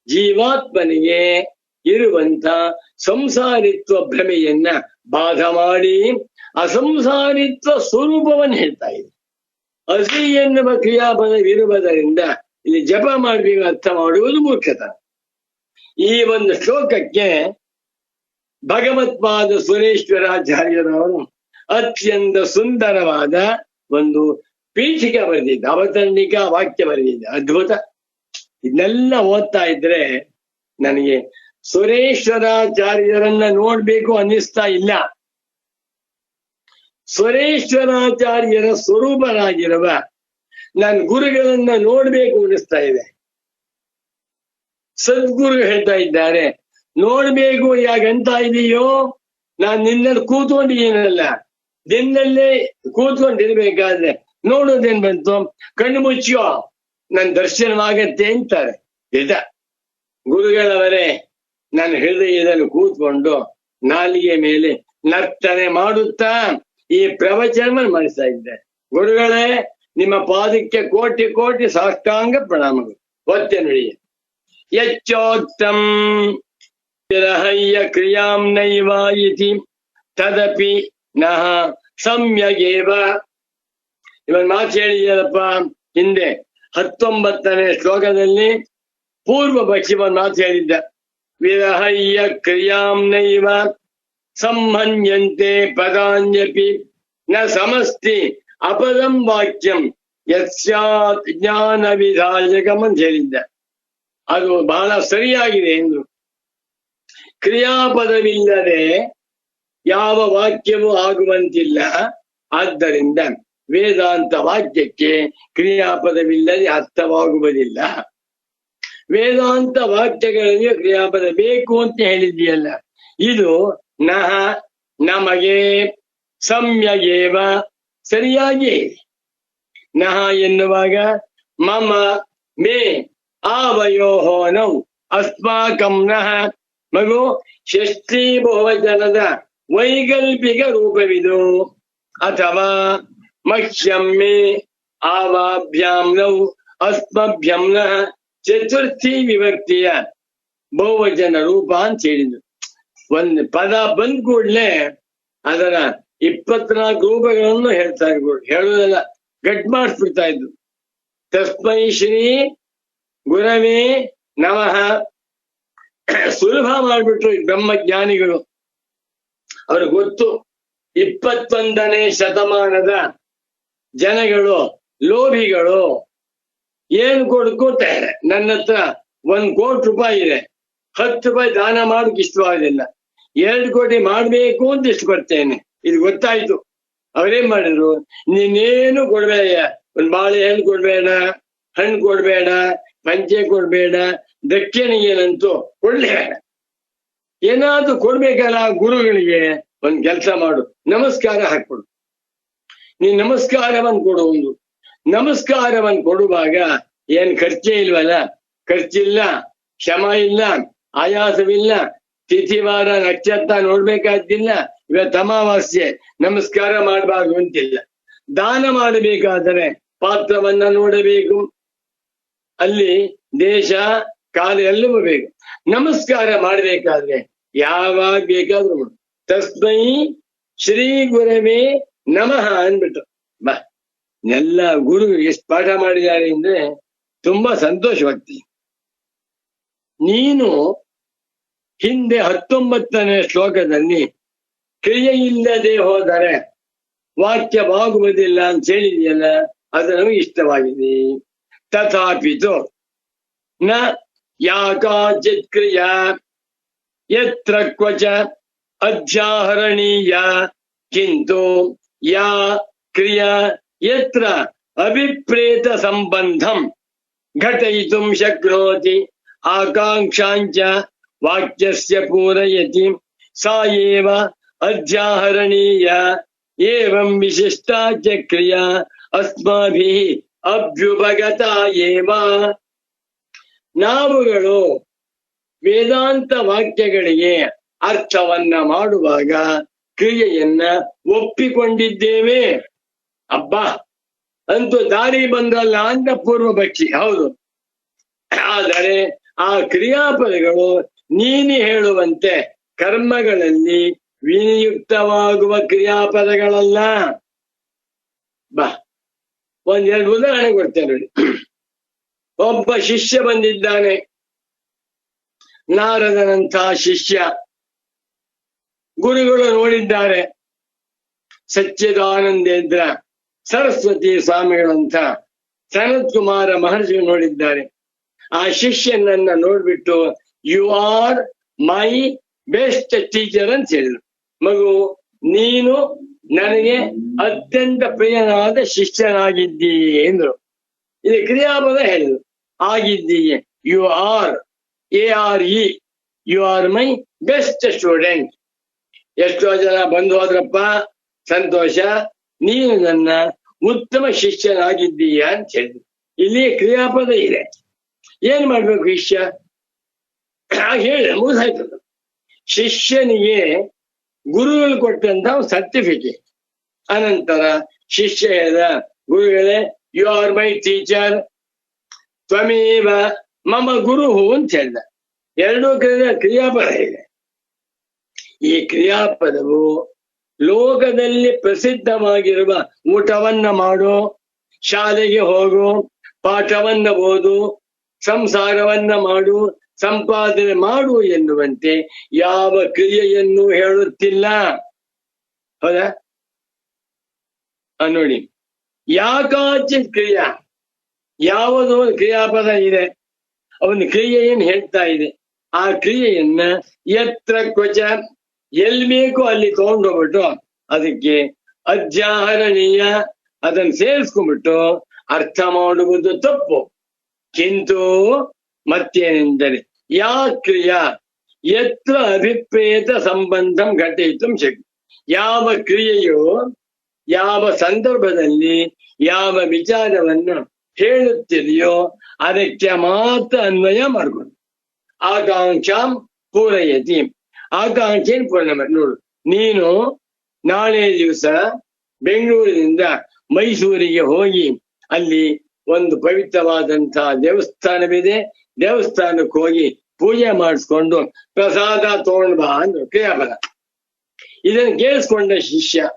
ಜೀವಾತ್ಮನಿಗೆ ಇರುವಂತ ಸಂಸಾರಿತ್ವ ಭ್ರಮೆಯನ್ನ ಬಾಧ ಮಾಡಿ ಅಸಂಸಾರಿತ್ವ ಸ್ವರೂಪವನ್ನು ಹೇಳ್ತಾ ಇದೆ. ಅಸಿ ಎನ್ನುವ ಕ್ರಿಯಾಪದವಿರುವುದರಿಂದ ಇಲ್ಲಿ ಜಪ ಮಾಡಬೇಕು ಅರ್ಥ ಮಾಡುವುದು ಮೂರ್ಖತನ. ಈ ಒಂದು ಶ್ಲೋಕಕ್ಕೆ ಭಗವತ್ಪಾದ ಸುರೇಶ್ವರಾಚಾರ್ಯರವರು ಅತ್ಯಂತ ಸುಂದರವಾದ ಒಂದು ಪೀಠಿಕೆ ಬರೆದಿದ್ದ, ಅವತರಣಿಕ ವಾಕ್ಯ ಬರೆದಿದ್ದ. ಅದ್ಭುತ. ಇದನ್ನೆಲ್ಲ ಓದ್ತಾ ಇದ್ರೆ ನನಗೆ ಸುರೇಶ್ವರಾಚಾರ್ಯರನ್ನ ನೋಡ್ಬೇಕು ಅನ್ನಿಸ್ತಾ ಇಲ್ಲ. ಸುರೇಶ್ವರಾಚಾರ್ಯರ ಸ್ವರೂಪರಾಗಿರುವ ನನ್ನ ಗುರುಗಳನ್ನ ನೋಡ್ಬೇಕು ಅನ್ನಿಸ್ತಾ ಇದೆ. ಸದ್ಗುರು ಹೇಳ್ತಾ ಇದ್ದಾರೆ, ನೋಡ್ಬೇಕು ಯಾಕಂತ ಇದೆಯೋ, ನಾನ್ ನಿನ್ನಲ್ಲಿ ಕೂತ್ಕೊಂಡಿದ್ದೀನಲ್ಲ, ದಿನಲ್ಲೇ ಕೂತ್ಕೊಂಡಿರ್ಬೇಕಾದ್ರೆ ನೋಡೋದೇನ್ ಬಂತು? ಕಣ್ಣು ಮುಚ್ಚಿಯೋ ನನ್ ದರ್ಶನವಾಗತ್ತೆ ಅಂತಾರೆ. ನಿಜ, ಗುರುಗಳವರೇ ನನ್ನ ಹೃದಯದಲ್ಲಿ ಕೂತ್ಕೊಂಡು ನಾಲಿಗೆ ಮೇಲೆ ನರ್ತನೆ ಮಾಡುತ್ತಾ ಈ ಪ್ರವಚನವನ್ನು ಮಾಡಿಸ್ತಾ ಇದ್ದೆ. ಗುರುಗಳೇ, ನಿಮ್ಮ ಪಾದಕ್ಕೆ ಕೋಟಿ ಕೋಟಿ ಸಾಷ್ಟಾಂಗ ಪ್ರಣಾಮಗಳು. ಒತ್ತೆ ನುಡಿ. ಯಚ್ಚೋಕ್ತಂ ವಿರಹಯ್ಯ ಕ್ರಿಯಾಂ ನೈವ ಇತಿ ತದಪಿ ನಃ ಸಮ್ಯಗೇವ. ಇವನ್ ಮಾತು ಹೇಳಿದೆಯಲ್ಲಪ್ಪ ಹಿಂದೆ 19ನೇ ಶ್ಲೋಕದಲ್ಲಿ ಪೂರ್ವ ಪಕ್ಷಿವನ್ ಮಾತು ಹೇಳಿದ್ದ. ವಿರಹಯ್ಯ ಕ್ರಿಯಾಂ ನೈವ ಸಂಹನ್ಯಂತೆ ಪದಾನ್ಯಪಿ ನ ಸಮಸ್ತಿ ಅಪದಂ ವಾಕ್ಯಂ ಯಸ್ಯಾತ್ ಜ್ಞಾನ ವಿಧಾಯಕಂ ಅಂತ ಹೇಳಿದ್ದ. ಅದು ಬಹಳ ಸರಿಯಾಗಿದೆ ಎಂದು. ಕ್ರಿಯಾಪದವಿಲ್ಲದೆ ಯಾವ ವಾಕ್ಯವೂ ಆಗುವಂತಿಲ್ಲ. ಆದ್ದರಿಂದ ವೇದಾಂತ ವಾಕ್ಯಕ್ಕೆ ಕ್ರಿಯಾಪದವಿಲ್ಲದೆ ಅರ್ಥವಾಗುವುದಿಲ್ಲ. ವೇದಾಂತ ವಾಕ್ಯಗಳಿಗೆ ಕ್ರಿಯಾಪದ ಬೇಕು ಅಂತ ಹೇಳಿದೆಯಲ್ಲ, ಇದು ನಹ ನಮಗೆ, ಸಮ್ಯಗೇವ ಸರಿಯಾಗಿ. ನಹ ಎನ್ನುವಾಗ ಮಮ ಮೇ ಆವಯೋಹೋ ನೌ ಅಸ್ಮಾಕಂ ನಹ. ಮಗು ಷಷ್ಠಿ ಬಹುವಚನದ ವೈಕಲ್ಪಿಕ ರೂಪವಿದು. ಅಥವಾ ಮಹ್ಯಂ ಮೇ ಆವಾಭ್ಯಾಂ ನೌ ಅಸ್ಮಭ್ಯಂ ನಹ ಚತುರ್ಥಿ ವಿಭಕ್ತಿಯ ಬಹುವಚನ ರೂಪ ಅಂತ ಹೇಳಿದ್ರು. ಒಂದು ಪದ ಬಂದ್ ಕೂಡ್ಲೆ ಅದರ 24 ರೂಪಗಳನ್ನು ಹೇಳ್ತಾ ಇರ್ಬೋದು, ಹೇಳುವುದೆಲ್ಲ ಗಟ್ ಮಾಡಿಸ್ಬಿಡ್ತಾ ಇದ್ರು. ತಸ್ಮೈ ಶ್ರೀ ಗುರವೇ ನಮಃ. ಸುಲಭ ಮಾಡ್ಬಿಟ್ರು ಈ ಬ್ರಹ್ಮಜ್ಞಾನಿಗಳು. ಅವ್ರಿಗೆ ಗೊತ್ತು 21ನೇ ಶತಮಾನದ ಜನಗಳು ಲೋಭಿಗಳು. ಏನು ಕೊಡ್ಕೋತಾರೆ, ನನ್ನ ಹತ್ರ 1 ಕೋಟಿ ರೂಪಾಯಿ ಇದೆ, 10 ರೂಪಾಯಿ ದಾನ ಮಾಡೋಕೆ ಇಷ್ಟವಾಗೋದಿಲ್ಲ, 2 ಕೋಟಿ ಮಾಡ್ಬೇಕು ಅಂತ ಇಷ್ಟಪಡ್ತೇನೆ. ಇದು ಗೊತ್ತಾಯ್ತು. ಅವ್ರೇನ್ ಮಾಡಿದ್ರು, ನೀನೇನು ಕೊಡ್ಬೇಡ, ಒಂದ್ ಬಾಳೆಹಣ್ಣು ಕೊಡ್ಬೇಡ, ಹಣ್ಣು ಕೊಡ್ಬೇಡ, ಪಂಚೆ ಕೊಡ್ಬೇಡ, ದಕ್ಷಿಣೆಗೇನಂತೂ ಕೊಡ್ಲೇಬೇಡ. ಏನಾದ್ರೂ ಕೊಡ್ಬೇಕಲ್ಲ ಗುರುಗಳಿಗೆ, ಒಂದ್ ಕೆಲಸ ಮಾಡು, ನಮಸ್ಕಾರ ಹಾಕ್ಕೊಡು. ನೀನ್ ನಮಸ್ಕಾರವನ್ನು ಕೊಡು. ಒಂದು ನಮಸ್ಕಾರವನ್ನು ಕೊಡುವಾಗ ಏನ್ ಖರ್ಚೇ ಇಲ್ವಲ್ಲ, ಖರ್ಚಿಲ್ಲ, ಶ್ರಮ ಇಲ್ಲ, ಆಯಾಸವಿಲ್ಲ, ತಿಥಿವಾರ ನಕ್ಷತ್ರ ನೋಡ್ಬೇಕಾದ್ದಿಲ್ಲ. ಇವತ್ತು ಅಮಾವಾಸ್ಯೆ, ನಮಸ್ಕಾರ ಮಾಡಬಾರ್ದು ಅಂತಿಲ್ಲ. ದಾನ ಮಾಡಬೇಕಾದರೆ ಪಾತ್ರವನ್ನ ನೋಡಬೇಕು, ಅಲ್ಲಿ ದೇಶ ಕಾಲ ಎಲ್ಲವೂ ಬೇಕು. ನಮಸ್ಕಾರ ಮಾಡಬೇಕಾದ್ರೆ ಯಾವಾಗ ಬೇಕಾದ್ರೂ ಮಾಡು. ತಸ್ಮೈ ಶ್ರೀ ಗುರವೇ ನಮಃ ಅಂದ್ಬಿಟ್ಟು ಬಾ. ಎಲ್ಲ ಗುರು ಎಷ್ಟು ಪಾಠ ಮಾಡಿದ್ದಾರೆ ಅಂದ್ರೆ ತುಂಬಾ ಸಂತೋಷವಾಗ್ತೀನಿ. ನೀನು ಹಿಂದೆ 19ನೇ ಶ್ಲೋಕದಲ್ಲಿ ಕ್ರಿಯೆ ಇಲ್ಲದೆ ಹೋದರೆ ವಾಕ್ಯವಾಗುವುದಿಲ್ಲ ಅಂತ ಹೇಳಿದೆಯಲ್ಲ, ಅದು ನಮಗೆ ಇಷ್ಟವಾಗಿದೆ. ತಥಾಪಿತು ನ ಯಾಕಾಚಿತ್ ಕ್ರಿಯಾ ಯತ್ರ ಕ್ವಚ ಅಧ್ಯಾಹರಣೀಯ ಕಿಂತು ಯಾ ಕ್ರಿಯಾ ಯತ್ರ ಅಭಿಪ್ರೇತ ಸಂಬಂಧಂ ಘಟಯಿತುಂ ಶಕ್ನೋತಿ ಆಕಾಂಕ್ಷಾಂಚ ವಾಕ್ಯಸ್ಯ ಪೂರಯತಿ ಸಾ ಏವ ಅಧ್ಯಾಹರಣೀಯ ಏವಂ ವಿಶಿಷ್ಟಾ ಚ ಕ್ರಿಯಾ ಅಸ್ಮಾಭಿಃ ಅಭ್ಯುಪಗತ ಏವ. ನಾವುಗಳು ವೇದಾಂತ ವಾಕ್ಯಗಳಿಗೆ ಅರ್ಥವನ್ನ ಮಾಡುವಾಗ ಕ್ರಿಯೆಯನ್ನ ಒಪ್ಪಿಕೊಂಡಿದ್ದೇವೆ. ಅಬ್ಬಾ ಅಂತೂ ದಾರಿ ಬಂದಲ್ಲ ಅಂತ ಪೂರ್ವ ಪಕ್ಷಿ, ಹೌದು. ಆದರೆ ಆ ಕ್ರಿಯಾಪದಗಳು ನೀನು ಹೇಳುವಂತೆ ಕರ್ಮಗಳಲ್ಲಿ ವಿನಿಯುಕ್ತವಾಗುವ ಕ್ರಿಯಾಪದಗಳಲ್ಲ. ಬಾ, 1-2 ಉದಾಹರಣೆ ಕೊಡ್ತೇನೆ ನೋಡಿ. ಒಬ್ಬ ಶಿಷ್ಯ ಬಂದಿದ್ದಾನೆ, ನಾರದನಂತಹ ಶಿಷ್ಯ. ಗುರುಗಳು ನೋಡಿದ್ದಾರೆ, ಸಚ್ಚಿದಾನಂದೇಂದ್ರ ಸರಸ್ವತಿ ಸ್ವಾಮಿಗಳಂತ ಸನತ್ ಕುಮಾರ ಮಹರ್ಷಿ ನೋಡಿದ್ದಾರೆ. ಆ ಶಿಷ್ಯನನ್ನ ನೋಡ್ಬಿಟ್ಟು you are my best teacher ಅಂತ ಹೇಳಿದ್ರು. ಮಗು, ನೀನು ನನಗೆ ಅತ್ಯಂತ ಪ್ರಿಯನಾದ ಶಿಷ್ಯನಾಗಿದ್ದೀಯೆ ಎಂದ್ರು. ಇದು ಕ್ರಿಯಾಪದ ಹೇಳಿದ್ರು. ಆಗಿದ್ದೀಯೆ, you are ARE, you are my best student. ಎಷ್ಟೋ ಜನ ಬಂದು ಹೋದ್ರಪ್ಪ, ಸಂತೋಷ, ನೀನು ನನ್ನ ಉತ್ತಮ ಶಿಷ್ಯನಾಗಿದ್ದೀಯ ಅಂತ ಹೇಳಿದ್ರು. ಇಲ್ಲಿ ಕ್ರಿಯಾಪದ ಇದೆ. ಏನ್ ಮಾಡ್ಬೇಕು ಶಿಷ್ಯ? ಹೇಳಿ ಮುಗಿಸಾಯ್ತದ. ಶಿಷ್ಯನಿಗೆ ಗುರುಗಳು ಕೊಟ್ಟಂತ ಸರ್ಟಿಫಿಕೇಟ್. ಅನಂತರ ಶಿಷ್ಯ ಹೇಳಿದ, ಗುರುಗಳೇ, ಯು ಆರ್ ಮೈ ಟೀಚರ್, ತ್ವಮೇವ ಮಮ ಗುರು ಅಂತ ಹೇಳಿದ. ಎರಡೂ ಕ್ರಿಯಾಪದ ಇದೆ. ಈ ಕ್ರಿಯಾಪದವು ಲೋಕದಲ್ಲಿ ಪ್ರಸಿದ್ಧವಾಗಿರುವ ಊಟವನ್ನ ಮಾಡು, ಶಾಲೆಗೆ ಹೋಗು, ಪಾಠವನ್ನ ಓದು, ಸಂಸಾರವನ್ನ ಮಾಡು, ಸಂಪಾದನೆ ಮಾಡು ಎನ್ನುವಂತೆ ಯಾವ ಕ್ರಿಯೆಯನ್ನು ಹೇಳುತ್ತಿಲ್ಲ. ಹೌದಾ? ನೋಡಿ, ಯಾಕಾಚಿತ್ ಕ್ರಿಯಾ, ಯಾವುದೋ ಒಂದು ಕ್ರಿಯಾಪದ ಇದೆ, ಅವನ ಕ್ರಿಯೆಯನ್ನು ಹೇಳ್ತಾ ಇದೆ. ಆ ಕ್ರಿಯೆಯನ್ನ ಯತ್ರ ಕ್ವಚ, ಎಲ್ಲಿ ಬೇಕೋ ಅಲ್ಲಿ ತಗೊಂಡೋಗ್ಬಿಟ್ಟು ಅದಕ್ಕೆ ಅಧ್ಯಾಹರಣೀಯ, ಅದನ್ನು ಸೇರಿಸ್ಕೊಂಡ್ಬಿಟ್ಟು ಅರ್ಥ ಮಾಡುವುದು ತಪ್ಪು. ಕಿಂತು ಮತ್ತೇನೆಂದರೆ ಯಾ ಕ್ರಿಯಾ ಯತ್ರ ಅಭಿಪ್ರೇತ ಸಂಬಂಧಂ ಘಟಿತು ಶಕ್ತಿ. ಯಾವ ಕ್ರಿಯೆಯು ಯಾವ ಸಂದರ್ಭದಲ್ಲಿ ಯಾವ ವಿಚಾರವನ್ನು ಹೇಳುತ್ತಿದೆಯೋ ಅದಕ್ಕೆ ಮಾತ್ರ ಅನ್ವಯ ಮಾಡ್ಕೊಂಡು ಆಕಾಂಕ್ಷಾಂ ಪೂರಯತಿ. ಆಕಾಂಕ್ಷೆಯನ್ನು ಪೂರ್ಣ ಮಾಡಿ. ನೋಡು, ನೀನು ನಾಳೆ ದಿವಸ ಬೆಂಗಳೂರಿನಿಂದ ಮೈಸೂರಿಗೆ ಹೋಗಿ ಅಲ್ಲಿ ಒಂದು ಪವಿತ್ರವಾದಂತಹ ದೇವಸ್ಥಾನವಿದೆ, ದೇವಸ್ಥಾನಕ್ಕೆ ಹೋಗಿ ಪೂಜೆ ಮಾಡಿಸ್ಕೊಂಡು ಪ್ರಸಾದ ತಗೊಂಡ್ ಬಾ ಅಂದ್ರು ಕ್ರಿಯಾಪದ. ಇದನ್ನು ಕೇಳಿಸ್ಕೊಂಡ ಶಿಷ್ಯ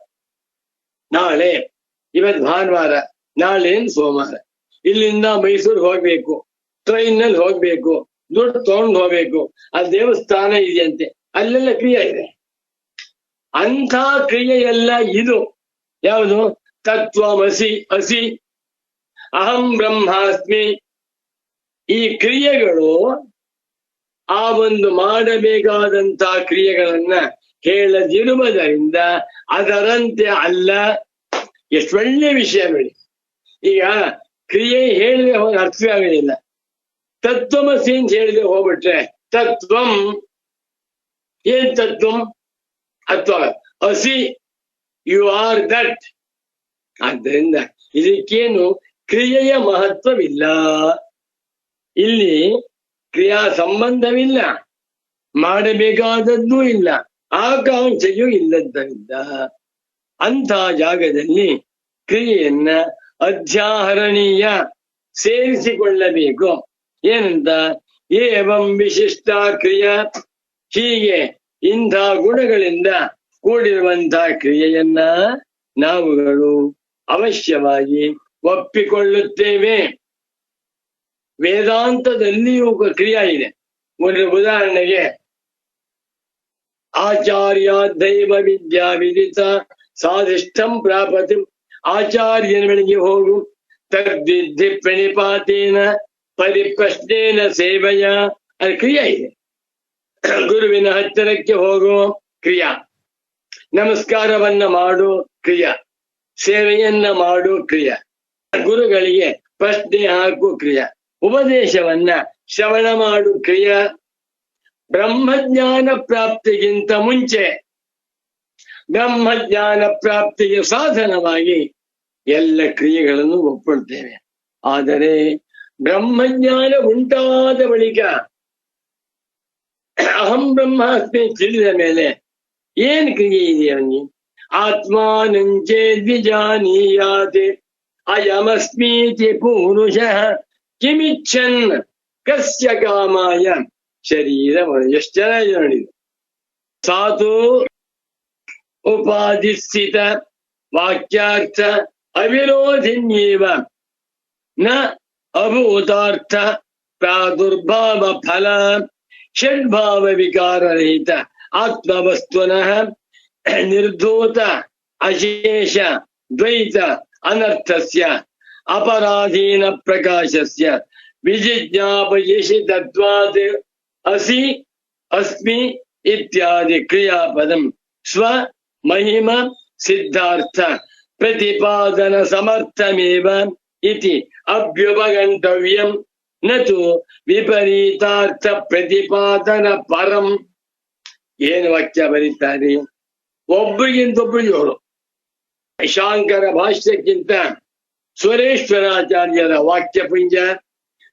ನಾಳೆ, ಇವತ್ತು ಭಾನುವಾರ, ನಾಳೆ ಸೋಮವಾರ, ಇಲ್ಲಿಂದ ಮೈಸೂರಿಗೆ ಹೋಗ್ಬೇಕು, ಟ್ರೈನ್ನಲ್ಲಿ ಹೋಗ್ಬೇಕು, ದುಡ್ಡು ತಗೊಂಡು ಹೋಗ್ಬೇಕು, ಅಲ್ಲಿ ದೇವಸ್ಥಾನ ಇದೆಯಂತೆ, ಅಲ್ಲೆಲ್ಲ ಕ್ರಿಯೆ ಇದೆ. ಅಂಥ ಕ್ರಿಯೆಯೆಲ್ಲ ಇದು ಯಾವುದು? ತತ್ವಮಸಿ, ಅಸಿ, ಅಹಂ ಬ್ರಹ್ಮಾಸ್ಮಿ. ಈ ಕ್ರಿಯೆಗಳು ಆ ಒಂದು ಮಾಡಬೇಕಾದಂತ ಕ್ರಿಯೆಗಳನ್ನ ಹೇಳದಿರುವುದರಿಂದ ಅದರಂತೆ ಅಲ್ಲ. ಎಷ್ಟು ಒಳ್ಳೆ ವಿಷಯ ನೋಡಿ. ಈಗ ಕ್ರಿಯೆ ಹೇಳಿದ್ರೆ ಅರ್ಥವೇ ಆಗೋದಿಲ್ಲ. ತತ್ವಮಸಿ ಅಂತ ಹೇಳಿದ್ರೆ ಹೋಗ್ಬಿಟ್ರೆ ತತ್ವಂ, ಏನ್ ತತ್ವಂ? ಅಥವಾ ಅಸಿ, ಯು ಆರ್ ದಟ್. ಆದ್ದರಿಂದ ಇದಕ್ಕೇನು ಕ್ರಿಯೆಯ ಮಹತ್ವವಿಲ್ಲ, ಇಲ್ಲಿ ಕ್ರಿಯಾ ಸಂಬಂಧವಿಲ್ಲ, ಮಾಡಬೇಕಾದದ್ದೂ ಇಲ್ಲ, ಆಕಾಂಕ್ಷೆಯೂ ಇಲ್ಲದ್ದರಿಂದ ಅಂಥ ಜಾಗದಲ್ಲಿ ಕ್ರಿಯೆಯನ್ನ ಅಧ್ಯಾಹರಣೀಯ, ಸೇರಿಸಿಕೊಳ್ಳಬೇಕು. ಏನಂತ? ಏವಂ ವಿಶಿಷ್ಟ ಕ್ರಿಯಾ, ಹೀಗೆ ಇಂಥ ಗುಣಗಳಿಂದ ಕೂಡಿರುವಂತಹ ಕ್ರಿಯೆಯನ್ನ ನಾವುಗಳು ಅವಶ್ಯವಾಗಿ ಒಪ್ಪಿಕೊಳ್ಳುತ್ತೇವೆ. ವೇದಾಂತದಲ್ಲಿಯೂ ಕ್ರಿಯಾ ಇದೆ. ಒಂದು ಉದಾಹರಣೆಗೆ, ಆಚಾರ್ಯ ದೈವ ವಿದ್ಯಾ ವಿದಿತ ಸಾಧಿಷ್ಠಂ ಪ್ರಾಪತಿ, ಆಚಾರ್ಯನ ಬಳಿಗೆ ಹೋಗು, ತದ್ವಿಧಿ ಪ್ರಣಿಪಾತೇನ ಪರಿಪ್ರಶ್ನೇನ ಸೇವೆಯ, ಅದು ಕ್ರಿಯಾ ಇದೆ. ಗುರುವಿನ ಹತ್ತಿರಕ್ಕೆ ಹೋಗು ಕ್ರಿಯಾ, ನಮಸ್ಕಾರವನ್ನ ಮಾಡು ಕ್ರಿಯಾ, ಸೇವೆಯನ್ನ ಮಾಡು ಕ್ರಿಯಾ, ಗುರುಗಳಿಗೆ ಪ್ರಶ್ನೆ ಹಾಕು ಕ್ರಿಯಾ, ಉಪದೇಶವನ್ನ ಶ್ರವಣ ಮಾಡು ಕ್ರಿಯಾ. ಬ್ರಹ್ಮಜ್ಞಾನ ಪ್ರಾಪ್ತಿಗಿಂತ ಮುಂಚೆ ಬ್ರಹ್ಮಜ್ಞಾನ ಪ್ರಾಪ್ತಿಗೆ ಸಾಧನವಾಗಿ ಎಲ್ಲ ಕ್ರಿಯೆಗಳನ್ನು ಒಪ್ಪಿಕೊಳ್ತೇವೆ. ಆದರೆ ಬ್ರಹ್ಮಜ್ಞಾನ ಉಂಟಾದ ಬಳಿಕ ಅಹಂ ಬ್ರಹ್ಮಾಸ್ಮಿ ತಿಳಿದ ಮೇಲೆ ಏನ್ ಕ್ರಿಯೆ ಇದೆ ಅವನಿಗೆ? ಆತ್ಮಾನಂಚೇ ದ್ವಿಜಾನೀಯಾತೆ ಅಯಮಸ್ಮೀತಿ ಪುರುಷಃ ಕಿಮಿಚ್ಛನ್ ಕಸ್ಯ ಕಾಮಾಯ ಶರೀರ. ಎಷ್ಟು ಚೆನ್ನಾಗಿ ನೋಡಿದ್ರು. ಸಾತು ಉಪಾಧಿಸ್ಥಿತ ವಾಕ್ಯಾರ್ಥ ಅವಿರೋಧಿನ್ಯೇವ ನ ಅಭೂತಾರ್ಥ ಪ್ರಾದುರ್ಭಾವ ಫಲ ಷಡ್ಭಾವ ವಿಕಾರರಹಿತ ಆತ್ಮವಸ್ತುನಃ ನಿರ್ಧೂತ ಅಶೇಷ ದ್ವೈತ ಅನರ್ಥಸ್ಯ ಅಪರಾಧೀನ ಪ್ರಕಾಶಸ್ಯ ವಿಜಿಜ್ಞಾಪಯಿಷಿ ತತ್ವಾತ್ ಅಸಿ ಅಸ್ಮಿ ಇತ್ಯಾದಿ ಕ್ರಿಯಾಪದಂ ಸ್ವ ಮಹಿಮ ಸಿದ್ಧಾರ್ಥ ಪ್ರತಿಪಾದನ ಸಮರ್ಥಮೇವ ಇತಿ ಅಭ್ಯುಪಗಂತವ್ಯಂ ನತು ವಿಪರೀತಾರ್ಥ ಪ್ರತಿಪಾದನ ಪರಂ. ಏನು ವಾಕ್ಯ ಬರೀತಾರೆ? ಒಬ್ಬರಿಗಿಂತೊಬ್ಬರಿಗೆ ಅವರು. ಶಾಂಕರ ಭಾಷ್ಯಕ್ಕಿಂತ ಸ್ವರೇಶ್ವರಾಚಾರ್ಯರ ವಾಕ್ಯಪುಂಜ,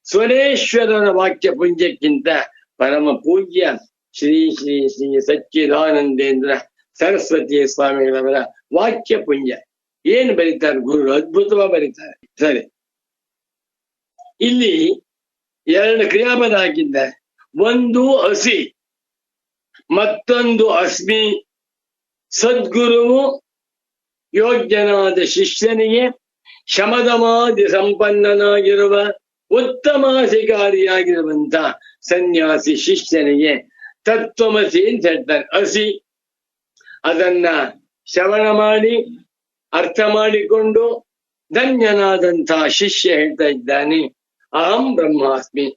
ಸ್ವರೇಶ್ವರರ ವಾಕ್ಯಪುಂಜಕ್ಕಿಂತ ಪರಮ ಪೂಜ್ಯ ಶ್ರೀ ಶ್ರೀ ಶ್ರೀ ಸಚ್ಚಿದಾನಂದೇಂದ್ರ ಸರಸ್ವತಿ ಸ್ವಾಮಿಗಳವರ ವಾಕ್ಯಪುಂಜ. ಏನು ಬರೀತಾರೆ ಗುರು? ಅದ್ಭುತವಾಗಿ ಬರೀತಾರೆ. ಸರಿ, ಇಲ್ಲಿ ಎರಡು ಕ್ರಿಯಾಪದ ಹಾಕಿದ್ದಾರೆ. ಒಂದು ಅಸಿ, ಮತ್ತೊಂದು ಅಸ್ಮಿ. ಸದ್ಗುರುವು ಯೋಗ್ಯನಾದ ಶಿಷ್ಯನಿಗೆ, ಶಮದಮಾದಿ ಸಂಪನ್ನನಾಗಿರುವ ಉತ್ತಮಾಧಿಕಾರಿಯಾಗಿರುವಂತ ಸನ್ಯಾಸಿ ಶಿಷ್ಯನಿಗೆ ತತ್ವಮಸಿ ಅಂತ ಹೇಳ್ತಾರೆ. ಅಸಿ, ಅದನ್ನ ಶ್ರವಣ ಮಾಡಿ ಅರ್ಥ ಮಾಡಿಕೊಂಡು ಧನ್ಯನಾದಂತಹ ಶಿಷ್ಯ ಹೇಳ್ತಾ ಇದ್ದಾನೆ, ಅಹಂ ಬ್ರಹ್ಮಾಸ್ಮಿ.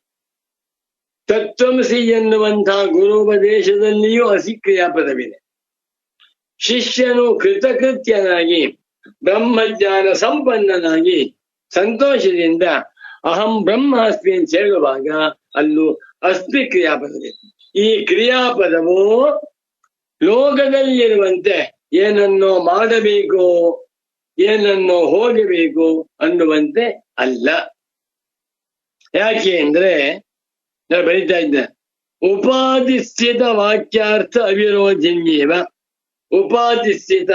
ತತ್ವಮಸಿ ಎನ್ನುವಂತಹ ಗುರುಪದೇಶದಲ್ಲಿಯೂ ಅಸಿ ಕ್ರಿಯಾಪದವಿದೆ. ಶಿಷ್ಯನು ಕೃತಕೃತ್ಯನಾಗಿ ಬ್ರಹ್ಮಜ್ಞಾನ ಸಂಪನ್ನನಾಗಿ ಸಂತೋಷದಿಂದ ಅಹಂ ಬ್ರಹ್ಮಾಸ್ಮಿ ಅಂತ ಹೇಳುವಾಗ ಅಲ್ಲೂ ಅಸ್ಮಿ ಕ್ರಿಯಾಪದವಿದೆ. ಈ ಕ್ರಿಯಾಪದವು ಲೋಕದಲ್ಲಿರುವಂತೆ ಏನನ್ನೋ ಮಾಡಬೇಕು, ಏನನ್ನೋ ಹೋಗಬೇಕು ಅನ್ನುವಂತೆ ಅಲ್ಲ. ಯಾಕೆ ಅಂದ್ರೆ ನಾನು ಬರೀತಾ ಇದ್ದೆ, ಉಪಾಧಿಸ್ಥಿತ ವಾಕ್ಯಾರ್ಥ ಅವಿರೋಧಿನ್ಯೇವ. ಉಪಾಧಿಸ್ಥಿತ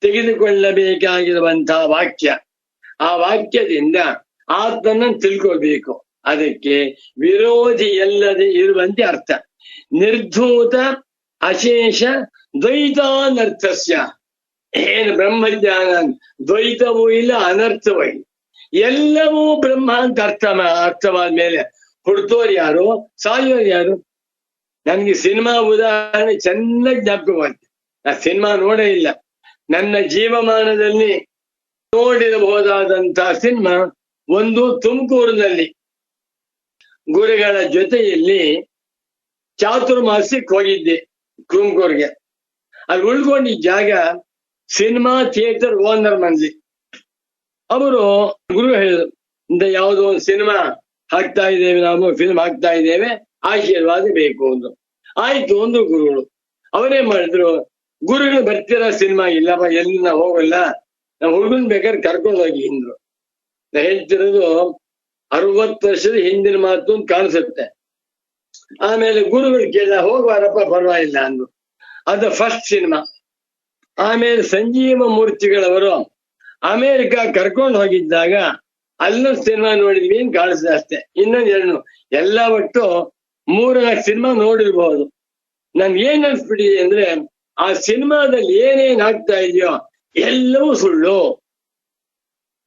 ತೆಗೆದುಕೊಳ್ಳಬೇಕಾಗಿರುವಂತಹ ವಾಕ್ಯ, ಆ ವಾಕ್ಯದಿಂದ ಆತ್ಮನನ್ನು ತಿಳ್ಕೊಳ್ಬೇಕು. ಅದಕ್ಕೆ ವಿರೋಧಿ ಎಲ್ಲದೆ ಇರುವಂತೆ ಅರ್ಥ. ನಿರ್ಧೂತ ಅಶೇಷ ದ್ವೈತಾನರ್ಥಸ್ಯ. ಏನು ಬ್ರಹ್ಮಜ್ಞಾನ, ದ್ವೈತವೂ ಇಲ್ಲ, ಅನರ್ಥವೂ ಇಲ್ಲ, ಎಲ್ಲವೂ ಬ್ರಹ್ಮ ಅಂತ ಅರ್ಥವಾದ ಮೇಲೆ ಹುಡ್ತೋರು ಯಾರು, ಸಾಯೋರು ಯಾರು? ನನ್ಗೆ ಸಿನಿಮಾ ಉದಾಹರಣೆ ಚೆನ್ನಾಗಿ ಜ್ಞಾಪಕವಾಗ್ತದೆ. ನಾ ಸಿನಿಮಾ ನೋಡೇ ಇಲ್ಲ. ನನ್ನ ಜೀವಮಾನದಲ್ಲಿ ನೋಡಿರಬಹುದಾದಂತಹ ಸಿನಿಮಾ ಒಂದು ತುಮಕೂರಿನಲ್ಲಿ ಗುರುಗಳ ಜೊತೆಯಲ್ಲಿ ಚಾತುರ್ಮಾಸ್ಯಕ್ಕೆ ಹೋಗಿದ್ದೆ ತುಮಕೂರಿಗೆ. ಅಲ್ಲಿ ಉಳ್ಕೊಂಡಿದ್ದ ಜಾಗ ಸಿನಿಮಾ ಥಿಯೇಟರ್ ಓನರ್ ಮಂದಿ. ಅವರು ಗುರು ಹೇಳಿದ್ರು, ಇಂದ ಯಾವುದೋ ಒಂದು ಸಿನಿಮಾ ಹಾಕ್ತಾ ಇದ್ದೇವೆ, ನಾವು ಫಿಲ್ಮ್ ಹಾಕ್ತಾ ಇದ್ದೇವೆ, ಆಶೀರ್ವಾದ ಬೇಕು ಅಂದ್ರು. ಆಯ್ತು ಒಂದು ಗುರುಗಳು. ಅವರೇ ಮಾಡಿದ್ರು, ಗುರುಗಳು ಬರ್ತೀರಾ ಸಿನಿಮಾ? ಇಲ್ಲಪ್ಪ, ಎಲ್ಲಿ ನಾವು ಹೋಗಲ್ಲ, ನಾವು ಹುಡುಗನ್ ಬೇಕಾದ್ರೆ ಕರ್ಕೊಂಡು ಹೋಗಿ ಅಂದ್ರು. ನಾ ಹೇಳ್ತಿರೋದು 60 ವರ್ಷದ ಹಿಂದಿನ ಮಾತು ಅಂತ ಕಾಣಿಸುತ್ತೆ. ಆಮೇಲೆ ಗುರುಗಳು ಕೇಳ, ಹೋಗುವಾರಪ್ಪ ಪರವಾಗಿಲ್ಲ ಅಂದ್ರು. ಅದು ಫಸ್ಟ್ ಸಿನಿಮಾ. ಆಮೇಲೆ ಸಂಜೀವ ಮೂರ್ತಿಗಳವರು ಅಮೇರಿಕ ಕರ್ಕೊಂಡು ಹೋಗಿದ್ದಾಗ ಅಲ್ಲೊಂದು ಸಿನಿಮಾ ನೋಡಿದ್ವಿ ಅಂತ ಕಾಣಿಸಿದೆ ಅಷ್ಟೇ. ಇನ್ನೊಂದು ಎರಡು ಎಲ್ಲ ಒಟ್ಟು 3-4 ಸಿನಿಮಾ ನೋಡಿರ್ಬಹುದು. ನನ್ಗೆ ಏನ್ ಅನ್ಸ್ಬಿಟ್ಟಿದೆ ಅಂದ್ರೆ, ಆ ಸಿನಿಮಾದಲ್ಲಿ ಏನೇನ್ ಆಗ್ತಾ ಇದೆಯೋ ಎಲ್ಲವೂ ಸುಳ್ಳು.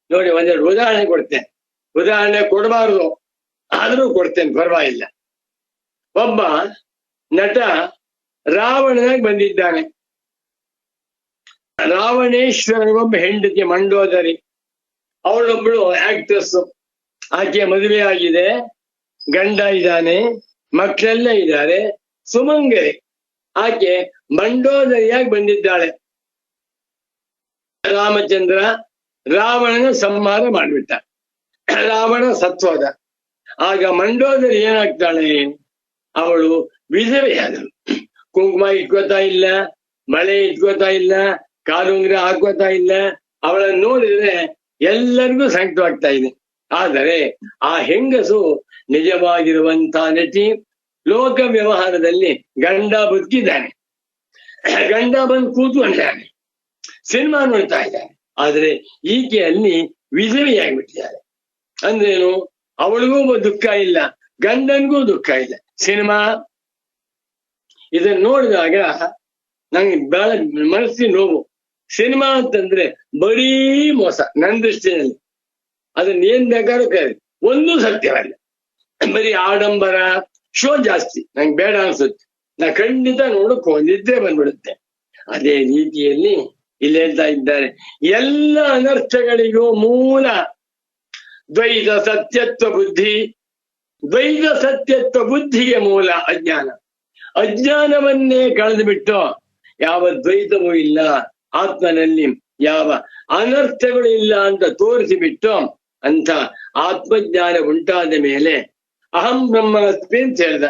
ನೋಡಿ, ಒಂದೆರಡು ಉದಾಹರಣೆ ಕೊಡ್ತೇನೆ. ಉದಾಹರಣೆ ಕೊಡಬಾರ್ದು, ಆದ್ರೂ ಕೊಡ್ತೇನೆ, ಪರವಾಗಿಲ್ಲ. ಒಬ್ಬ ನಟ ರಾವಣನಾಗಿ ಬಂದಿದ್ದಾನೆ. ರಾವಣೇಶ್ವರನಿಗೊಬ್ಬ ಹೆಂಡತಿ ಮಂಡೋದರಿ, ಅವಳೊಬ್ಬಳು ಆಕ್ಟ್ರೆಸ್. ಆಕೆ ಮದುವೆ ಆಗಿದೆ, ಗಂಡ ಇದ್ದಾನೆ, ಮಕ್ಕಳೆಲ್ಲ ಇದ್ದಾರೆ, ಸುಮಂಗರಿ. ಆಕೆ ಮಂಡೋದರಿಯಾಗಿ ಬಂದಿದ್ದಾಳೆ. ರಾಮಚಂದ್ರ ರಾವಣನ ಸಂಹಾರ ಮಾಡ್ಬಿಟ್ಟ, ರಾವಣ ಸತ್ವದ. ಆಗ ಮಂಡೋದರಿ ಏನಾಗ್ತಾಳೆ, ಅವಳು ವಿಧವೆಯಾದಳು. ಕುಂಕುಮ ಇಟ್ಕೋತಾ ಇಲ್ಲ, ಮಳೆ ಇಟ್ಕೋತಾ ಇಲ್ಲ, ಕಾಲುಂಗ್ರ ಹಾಕೋತಾ ಇಲ್ಲ. ಅವಳನ್ನು ನೋಡಿದ್ರೆ ಎಲ್ಲರಿಗೂ ಸಂಕಟವಾಗ್ತಾ ಇದೆ. ಆದರೆ ಆ ಹೆಂಗಸು ನಿಜವಾಗಿರುವಂತ ನಟಿ. ಲೋಕ ವ್ಯವಹಾರದಲ್ಲಿ ಗಂಡ ಬದುಕಿದ್ದಾನೆ, ಗಂಡ ಬಂದು ಕೂತ್ಕೊಂಡಿದ್ದಾನೆ, ಸಿನಿಮಾ ನೋಡ್ತಾ ಇದ್ದಾನೆ. ಆದ್ರೆ ಈಕೆಯಲ್ಲಿ ವಿಧವೆಯಾಗ್ಬಿಟ್ಟಿದ್ದಾರೆ. ಅಂದ್ರೇನು, ಅವಳಿಗೂ ದುಃಖ ಇಲ್ಲ, ಗಂಡನ್ಗೂ ದುಃಖ ಇಲ್ಲ. ಸಿನಿಮಾ ಇದನ್ನ ನೋಡಿದಾಗ ನಂಗೆ ಬಹಳ ಮನಸ್ಸಿನ ನೋವು. ಸಿನಿಮಾ ಅಂತಂದ್ರೆ ಬರೀ ಮೋಸ ನನ್ನ ದೃಷ್ಟಿಯಲ್ಲಿ. ಅದನ್ನ ಏನ್ ಬೇಕಾದ್ರೂ ಕರೀರಿ, ಒಂದೂ ಸತ್ಯವಲ್ಲ. ಬರೀ ಆಡಂಬರ, ಶೋ ಜಾಸ್ತಿ. ನಂಗೆ ಬೇಡ ಅನ್ಸುತ್ತೆ. ನಾ ಖಂಡಿತ ನೋಡಕ್ ನಿದ್ರೆ ಬಂದ್ಬಿಡುತ್ತೆ. ಅದೇ ರೀತಿಯಲ್ಲಿ ಇಲ್ಲಿ ಹೇಳ್ತಾ ಇದ್ದಾರೆ, ಎಲ್ಲ ಅನರ್ಥಗಳಿಗೂ ಮೂಲ ದ್ವೈತ ಸತ್ಯತ್ವ ಬುದ್ಧಿ. ದ್ವೈತ ಸತ್ಯತ್ವ ಬುದ್ಧಿಗೆ ಮೂಲ ಅಜ್ಞಾನ. ಅಜ್ಞಾನವನ್ನೇ ಕಳೆದು ಬಿಟ್ಟು ಯಾವ ದ್ವೈತವೂ ಇಲ್ಲ ಆತ್ಮನಲ್ಲಿ, ಯಾವ ಅನರ್ಥಗಳು ಇಲ್ಲ ಅಂತ ತೋರಿಸಿಬಿಟ್ಟು ಅಂತ ಆತ್ಮಜ್ಞಾನ ಉಂಟಾದ ಮೇಲೆ ಅಹಂ ಬ್ರಹ್ಮ ಅಸ್ಮಿ ಅಂತ ಹೇಳ್ದ.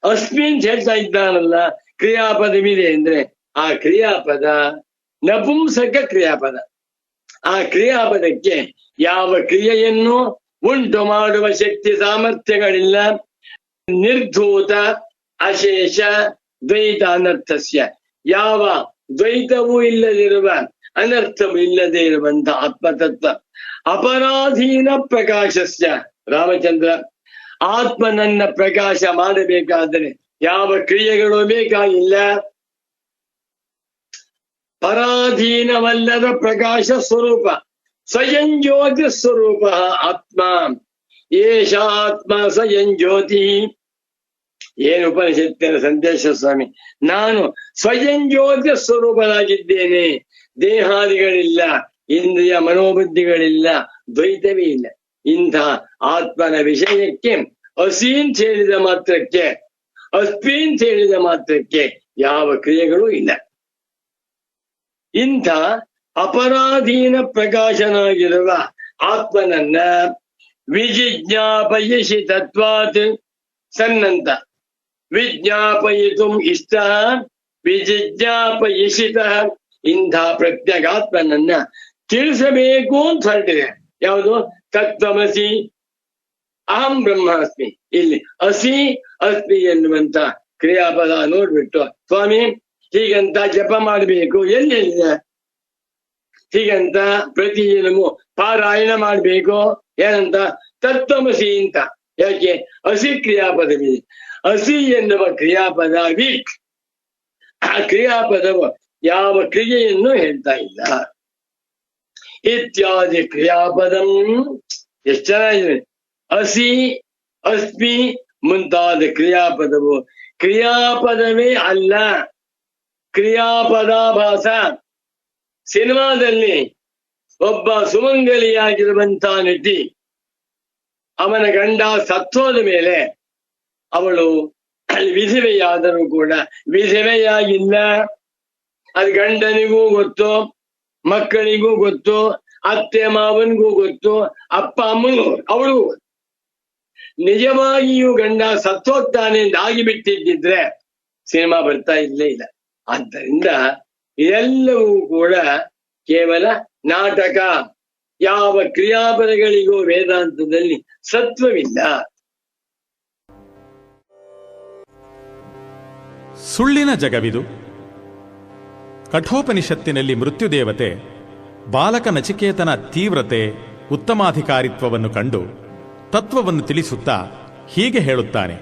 ಅಸ್ಮಿ ಅಂತ ಹೇಳ್ತಾ ಇದ್ದಾನಲ್ಲ, ಕ್ರಿಯಾಪದವಿದೆ ಅಂದ್ರೆ ಆ ಕ್ರಿಯಾಪದ ನಪುಂಸಕ ಕ್ರಿಯಾಪದ. ಆ ಕ್ರಿಯಾಪದಕ್ಕೆ ಯಾವ ಕ್ರಿಯೆಯನ್ನು ಉಂಟು ಮಾಡುವ ಶಕ್ತಿ ಸಾಮರ್ಥ್ಯಗಳಿಲ್ಲ. ನಿರ್ಧೂತ ಅಶೇಷ ದ್ವೈತ ಅನರ್ಥಸ್ಯ. ಯಾವ ದ್ವೈತವೂ ಇಲ್ಲದಿರುವ, ಅನರ್ಥವೂ ಇಲ್ಲದೆ ಇರುವಂತ ಆತ್ಮತತ್ವ. ಅಪರಾಧೀನ ಪ್ರಕಾಶಸ್ಯ. ರಾಮಚಂದ್ರ, ಆತ್ಮನನ್ನ ಪ್ರಕಾಶ ಮಾಡಬೇಕಾದರೆ ಯಾವ ಕ್ರಿಯೆಗಳು ಬೇಕಾಗಿಲ್ಲ. ಪರಾಧೀನವಲ್ಲದ ಪ್ರಕಾಶ ಸ್ವರೂಪ, ಸ್ವಯಂ ಜ್ಯೋತಿ ಸ್ವರೂಪ ಆತ್ಮ. ಏಷ ಆತ್ಮ ಸ್ವಯಂ ಜ್ಯೋತಿ. ಏನು ಉಪನಿಷತ್ತಿನ ಸಂದೇಶ ಸ್ವಾಮಿ, ನಾನು ಸ್ವಯಂ ಜ್ಯೋತಿ ಸ್ವರೂಪನಾಗಿದ್ದೇನೆ. ದೇಹಾದಿಗಳಿಲ್ಲ, ಇಂದ್ರಿಯ ಮನೋಬುದ್ಧಿಗಳಿಲ್ಲ, ದ್ವೈತವೇ ಇಲ್ಲ. ಇಂಥ ಆತ್ಮನ ವಿಷಯಕ್ಕೆ ಅಸೀಂತ್ ಹೇಳಿದ ಮಾತ್ರಕ್ಕೆ, ಅಸ್ಮೀಂತ್ ಹೇಳಿದ ಮಾತ್ರಕ್ಕೆ ಯಾವ ಕ್ರಿಯೆಗಳೂ ಇಲ್ಲ. ಇಂಥ ಅಪರಾಧೀನ ಪ್ರಕಾಶನಾಗಿರುವ ಆತ್ಮನನ್ನ ವಿಜಿಜ್ಞಾಪಯಿಸಿ ತತ್ವಾತ್ ಸನ್ನಂತ. ವಿಜ್ಞಾಪಯಿತು ಇಷ್ಟ ವಿಜಿಜ್ಞಾಪಯಿಸಿತ. ಇಂಥ ಪ್ರತ್ಯಗಾತ್ಮನನ್ನ ತಿಳಿಸಬೇಕು ಅಂತ ಹೊರಟಿದೆ. ಯಾವುದು? ತತ್ವಮಸಿ ಅಹಂ ಬ್ರಹ್ಮಾಸ್ಮಿ. ಇಲ್ಲಿ ಅಸಿ ಅಸ್ಮಿ ಎನ್ನುವಂತ ಕ್ರಿಯಾಪದ ನೋಡ್ಬಿಟ್ಟು, ಸ್ವಾಮಿ ಹೀಗಂತ ಜಪ ಮಾಡಬೇಕು, ಎಲ್ಲಿದೆ? ಹೀಗಂತ ಪ್ರತಿದಿನವೂ ಪಾರಾಯಣ ಮಾಡ್ಬೇಕು, ಏನಂತ? ತತ್ವಮಸಿ ಅಂತ. ಯಾಕೆ? ಅಸಿ ಕ್ರಿಯಾಪದವಿದೆ. ಅಸಿ ಎನ್ನುವ ಕ್ರಿಯಾಪದ ವೀಕ್, ಆ ಕ್ರಿಯಾಪದವು ಯಾವ ಕ್ರಿಯೆಯನ್ನು ಹೇಳ್ತಾ ಇಲ್ಲ. ಇತ್ಯಾದಿ ಕ್ರಿಯಾಪದಂ ಎಷ್ಟು ಚೆನ್ನಾಗಿದೆ. ಅಸಿ, ಅಸ್ಮಿ ಮುಂತಾದ ಕ್ರಿಯಾಪದವು ಕ್ರಿಯಾಪದವೇ ಅಲ್ಲ, ಕ್ರಿಯಾಪದಾಭಾಸ. ಸಿನಿಮಾದಲ್ಲಿ ಒಬ್ಬ ಸುಮಂಗಲಿಯಾಗಿರುವಂತ ನಟಿ, ಅವನ ಗಂಡ ಸತ್ತೋದ ಮೇಲೆ ಅವಳು ವಿಧವೆಯಾದರೂ ಕೂಡ ವಿಧವೆಯಾಗಿಲ್ಲ. ಅದು ಗಂಡನಿಗೂ ಗೊತ್ತು, ಮಕ್ಕಳಿಗೂ ಗೊತ್ತು, ಅತ್ತೆ ಮಾವನಿಗೂ ಗೊತ್ತು, ಅಪ್ಪ ಅಮ್ಮನಿಗೂ ಅವಳಿಗೂ ಗೊತ್ತು. ನಿಜವಾಗಿಯೂ ಗಂಡ ಸತ್ತೋಗ್ತಾನೆ ಅಂತ ಆಗಿಬಿಟ್ಟಿದ್ದಿದ್ರೆ ಸಿನಿಮಾ ಬರ್ತಾ ಇಲ್ಲೇ ಇಲ್ಲ. ಆದ್ದರಿಂದ ಇದೆಲ್ಲವೂ ಕೂಡ ಕೇವಲ ನಾಟಕ. ಯಾವ ಕ್ರಿಯಾಪದಗಳಿಗೂ ವೇದಾಂತದಲ್ಲಿ ಸತ್ವವಿಲ್ಲ. ಸುಳ್ಳಿನ ಜಗವಿದು. ಕಠೋಪನಿಷತ್ತಿನಲ್ಲಿ ಮೃತ್ಯುದೇವತೆ ಬಾಲಕ ನಚಿಕೇತನ ತೀವ್ರತೆ, ಉತ್ತಮಾಧಿಕಾರಿತ್ವವನ್ನು ಕಂಡು ತತ್ವವನ್ನು ತಿಳಿಸುತ್ತಾ ಹೀಗೆ ಹೇಳುತ್ತಾನೆ: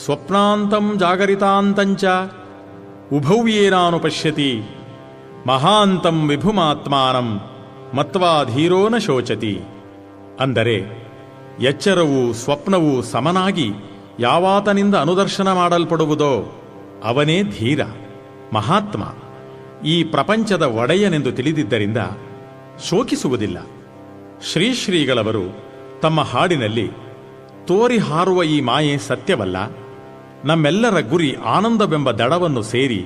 ಸ್ವಪ್ನಾಂತಂ ಜಾಗರಿತಾಂತಂಚ ಉಭವ್ಯೇನಾನುಪಶ್ಯತಿ ಮಹಾಂತಂ ವಿಭುಮಾತ್ಮಾನಂ ಮತ್ವಾ ಧೀರೋ ನ ಶೋಚತಿ. ಅಂದರೆ ಎಚ್ಚರವೂ ಸ್ವಪ್ನವೂ ಸಮನಾಗಿ ಯಾವಾತನಿಂದ ಅನುದರ್ಶನ ಮಾಡಲ್ಪಡುವುದೋ ಅವನೇ ಧೀರ, ಮಹಾತ್ಮ. ಈ ಪ್ರಪಂಚದ ಒಡೆಯನೆಂದು ತಿಳಿದಿದ್ದರಿಂದ ಶೋಕಿಸುವುದಿಲ್ಲ. ಶ್ರೀಗಳವರು ತಮ್ಮ ಹಾಡಿನಲ್ಲಿ ತೋರಿ ಹಾರುವ ಈ ಮಾಯೆ ಸತ್ಯವಲ್ಲ, ನಮ್ಮೆಲ್ಲರ ಗುರಿ ಆನಂದವೆಂಬ ದಡವನ್ನು ಸೇರಿ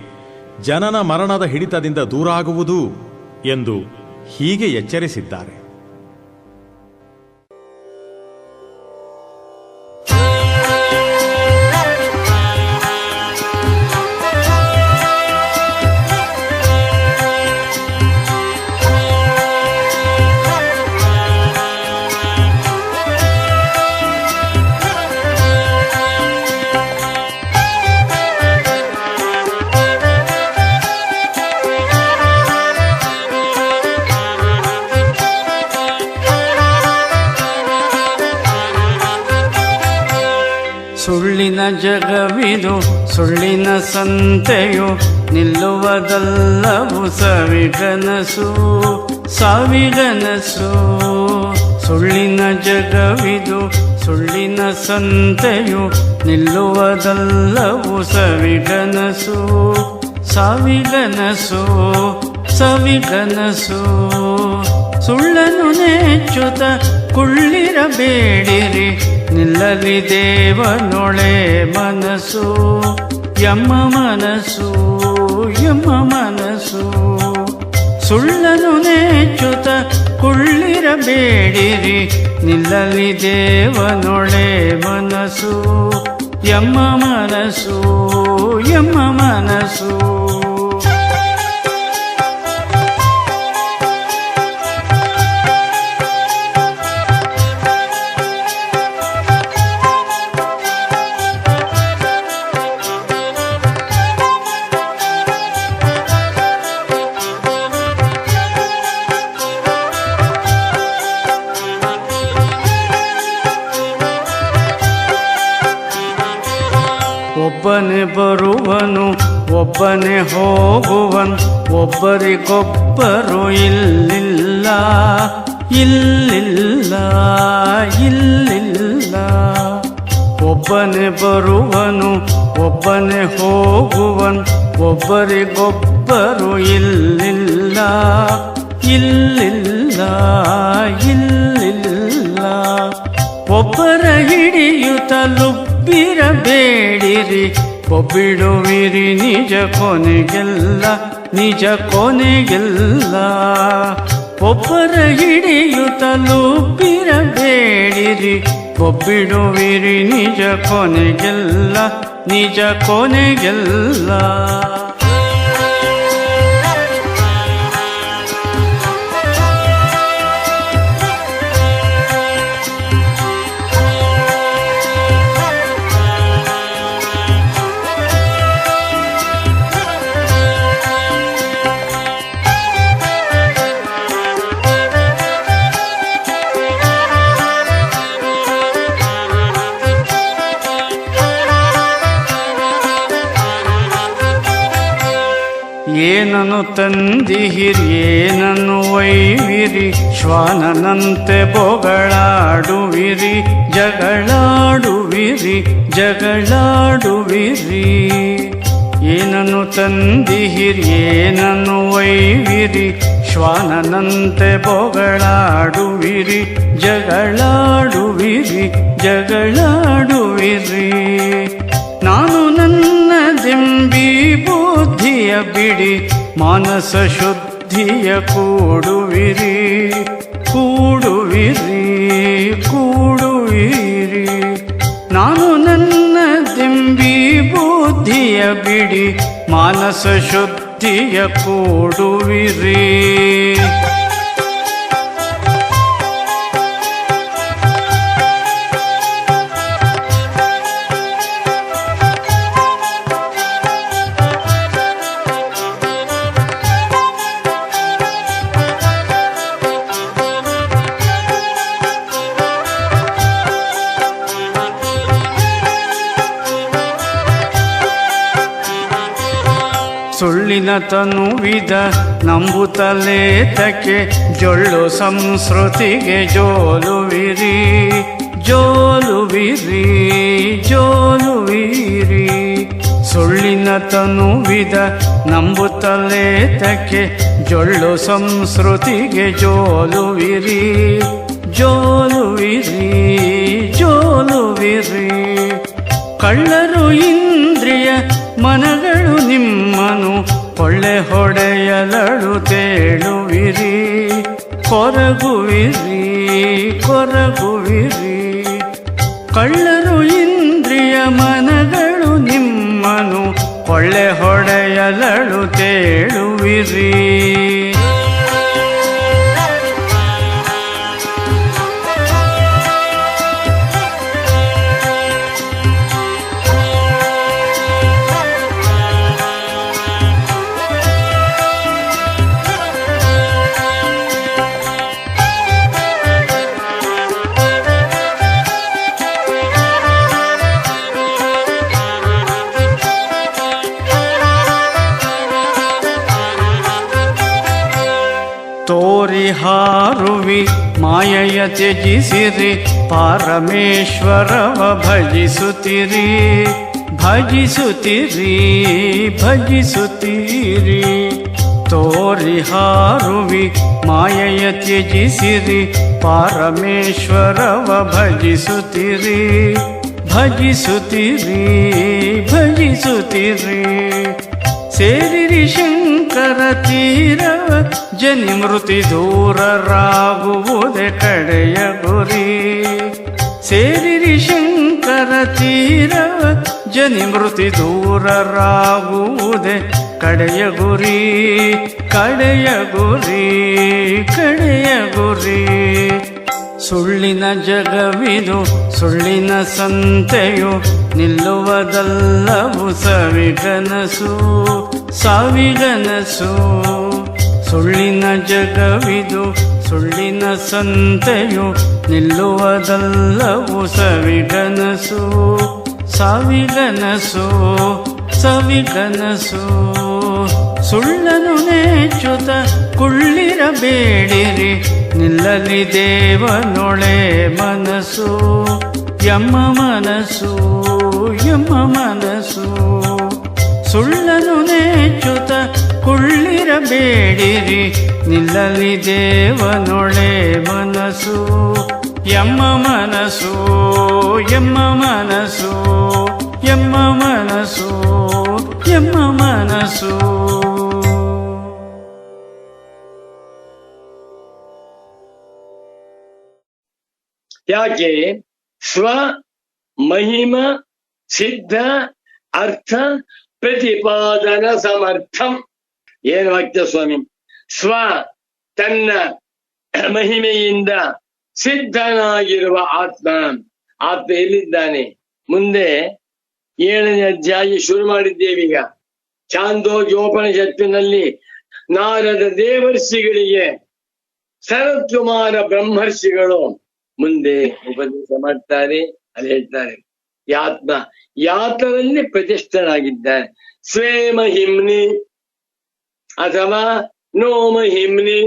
ಜನನ ಮರಣದ ಹಿಡಿತದಿಂದ ದೂರಾಗುವುದು ಎಂದು ಹೀಗೆ ಎಚ್ಚರಿಸಿದ್ದಾರೆ. ಸುಳ್ಳಿನ ಜಗವಿದು, ಸುಳ್ಳಿನ ಸಂತೆಯು, ನಿಲ್ಲುವುದಲ್ಲವು ಸಾವಿಗನಸು, ಸಾವಿಗನಸು. ಸುಳ್ಳಿನ ಜಗವಿದು, ಸುಳ್ಳಿನ ಸಂತೆಯು, ನಿಲ್ಲುವುದಲ್ಲವು ಸಾವಿಗನಸು, ಸಾವಿಗನಸು, ಸವಿಗನಸು. ಸುಳ್ಳನು ನೆಚ್ಚುತ ಕುಳ್ಳಿರಬೇಡಿರಿ, ನಿಲ್ಲಲಿ ದೇವನೊಳೆ ಮನಸ್ಸು, ಯಮ್ಮ ಮನಸ್ಸು, ಯಮ್ಮ ಮನಸ್ಸು. ಸುಳ್ಳನು ನೆಚ್ಚುತ ಕುಳ್ಳಿರಬೇಡಿರಿ, ನಿಲ್ಲಲಿ ದೇವನೊಳೆ ಮನಸ್ಸು, ಯಮ್ಮ ಮನಸ್ಸು, ಯಮ್ಮ ಮನಸ್ಸು. ಒಬ್ಬನೇ ಬರುವನು, ಒಬ್ಬನೇ ಹೋಗುವನು, ಒಬ್ಬರಿಗೊಬ್ಬರು ಇಲ್ಲಿಲ್ಲ, ಇಲ್ಲಿಲ್ಲ, ಇಲ್ಲಿಲ್ಲ. ಒಬ್ಬನೇ ಬರುವನು, ಒಬ್ಬನೇ ಹೋಗುವನು, ಒಬ್ಬರಿಗೊಬ್ಬರು ಇಲ್ಲಿಲ್ಲ, ಇಲ್ಲಿಲ್ಲ, ಇಲ್ಲಿಲ್ಲ. ಒಬ್ಬರ ಹಿಡಿಯುತ್ತಲೂ ಬಿರಬೇಡಿರಿ, ಒಬ್ಬಿಡುವಿರಿ ನಿಜ ಕೊನೆಗೆಲ್ಲ, ನಿಜ ಕೊನೆಗೆಲ್ಲ. ಒಬ್ಬರ ಹಿಡಿಯುತ್ತಲೂ ಬಿರಬೇಡಿರಿ, ಒಬ್ಬಿಡುವಿರಿ ನಿಜ ಕೊನೆಗೆಲ್ಲ, ನಿಜ ಕೊನೆಗೆಲ್ಲ. ಏನನು ತಂದಿಹಿರಿಯೇನನ್ನು ಒಯ್ವಿರಿ, ಶ್ವಾನನಂತೆ ಬೊಗಳಾಡುವಿರಿ, ಜಗಳಾಡುವಿರಿ ಜಗಳಾಡುವಿರಿ. ಏನನ್ನು ತಂದಿಹಿರಿಯೇನನ್ನು ಒಯ್ವಿರಿ, ಶ್ವಾನನಂತೆ ಬೊಗಳಾಡುವಿರಿ, ಜಗಳಾಡುವಿರಿ ಜಗಳಾಡುವಿರಿ. ನಾನು ನನ್ನ ದಿಂಬಿ ಬುದ್ಧಿಯ ಬಿಡಿ, ಮಾನಸ ಶುದ್ಧಿಯ ಕೂಡುವಿರಿ ಕೂಡುವಿರಿ ಕೂಡುವಿರಿ. ನಾನು ನನ್ನ ದಿಂಬಿ ಬುದ್ಧಿಯ ಬಿಡಿ, ಮಾನಸ ಶುದ್ಧಿಯ ಕೂಡುವಿರಿ. ಸುಳ್ಳಿನ ತನುವಿದ ನಂಬುತ್ತಲೇತಕ್ಕೆ, ಜೊಳ್ಳು ಸಂಸ್ಕೃತಿಗೆ ಜೋಲುವಿರಿ ಜೋಲುವಿರಿ ಜೋಲುವಿರಿ. ಸುಳ್ಳಿನ ತನುವಿದ ನಂಬುತ್ತಲೇತಕ್ಕೆ, ಜೊಳ್ಳು ಸಂಸ್ಕೃತಿಗೆ ಜೋಲುವಿರಿ ಜೋಲುವಿರಿ ಜೋಲುವಿರಿ. ಕಳ್ಳರು ಇಂದ್ರಿಯ ಮನಗಳು ನಿಮ್ಮನು ಕೊಳ್ಳೆ ಹೊಡೆಯಲಳು ತೇಳುವಿರಿ, ಕೊರಗುವಿರಿ ಕೊರಗುವಿರಿ. ಕಳ್ಳರು ಇಂದ್ರಿಯ ಮನಗಳು ನಿಮ್ಮನು ಕೊಳ್ಳೆ ಹೊಡೆಯಲಳು ತೇಳುವಿರಿ. ತೋರಿ ಹಾರುವಿ ಮಾಯೆಯ ತ್ಯಜಿಸಿರಿ, ಪರಮೇಶ್ವರವ ಭಜಿಸುತ್ತಿರಿ ಭಜಿಸುತ್ತಿರಿ ಭಜಿಸುತ್ತೀರಿ. ತೋರಿ ಹಾರುವಿ ಮಾಯೆಯ ತ್ಯಜಿಸಿರಿ, ಪರಮೇಶ್ವರವ ಭಜಿಸುತ್ತಿರಿ ಭಜಿಸುತ್ತೀರಿ ಭಜಿಸುತ್ತೀರಿ. ಸೇರಿರಿ ಶಂಕರ ತೀರವ, ಜನಿ ಮೃತಿ ದೂರರಾಗುವುದೇ ಕಡೆಯ ಗುರಿ. ಸೇರಿರಿ ಶಂಕರ ತೀರವ, ಜನಿ ಮೃತಿ ದೂರರಾಗುವುದೇ ಕಡೆಯ ಗುರಿ ಕಡೆಯ ಗುರಿ ಕಡೆಯ ಗುರಿ. ಸುಳ್ಳಿನ ಜಗವಿದು ಸುಳ್ಳಿನ ಸಂತೆಯು, ನಿಲ್ಲುವುದಲ್ಲವು ಸವಿಗನಸು ಸಾವಿಗನಸು. ಸುಳ್ಳಿನ ಜಗವಿದು ಸುಳ್ಳಿನ ಸಂತೆಯು, ನಿಲ್ಲುವುದಲ್ಲವು ಸವಿಗನಸು ಸಾವಿಗನಸು ಸವಿಗನಸು. ಸುಳ್ಳನು ನೇಚುತ ಕುಳ್ಳಿರಬೇಡಿರಿ, ನಿಲ್ಲಲಿ ದೇವನೊಳೆ ಮನಸ್ಸು ಎಮ್ಮ ಮನಸ್ಸು ಎಮ್ಮ ಮನಸ್ಸು. ಸುಳ್ಳನು ನೇಚುತ ಕುಳ್ಳಿರಬೇಡಿರಿ, ನಿಲ್ಲಲಿ ದೇವನೊಳೆ ಮನಸ್ಸು ಎಮ್ಮ ಮನಸ್ಸು ಎಮ್ಮ ಮನಸ್ಸು ಎಮ್ಮ ಮನಸ್ಸು ಎಮ್ಮ ಮನಸ್ಸು. ಯಾಕೆ? ಸ್ವ ಮಹಿಮ ಸಿದ್ಧ ಅರ್ಥ ಪ್ರತಿಪಾದನ ಸಮರ್ಥಂ. ಏನು ವಾಕ್ಯ ಸ್ವಾಮಿ? ಸ್ವ ತನ್ನ ಮಹಿಮೆಯಿಂದ ಸಿದ್ಧನಾಗಿರುವ ಆತ್ಮ. ಆತ್ಮ ಎಲ್ಲಿದ್ದಾನೆ? ಮುಂದೆ 7ನೇ ಅಧ್ಯಾಯ ಶುರು ಮಾಡಿದ್ದೇವೀಗ. ಛಾಂದೋಗ್ಯೋಪನಿಷತ್ತಿನಲ್ಲಿ ನಾರದ ದೇವರ್ಷಿಗಳಿಗೆ ಸನತ್ಕುಮಾರ ಬ್ರಹ್ಮರ್ಷಿಗಳು ಮುಂದೆ ಉಪದೇಶ ಮಾಡ್ತಾರೆ. ಅಲ್ಲಿ ಹೇಳ್ತಾರೆ, ಯಾತ್ಮ ಯಾತರಲ್ಲಿ ಪ್ರತಿಷ್ಠನಾಗಿದ್ದಾನೆ. ಸ್ವೇ ಮಹಿಮ್ನಿ ಅಥವಾ ನೋ ಮಹಿಮ್ನಿ,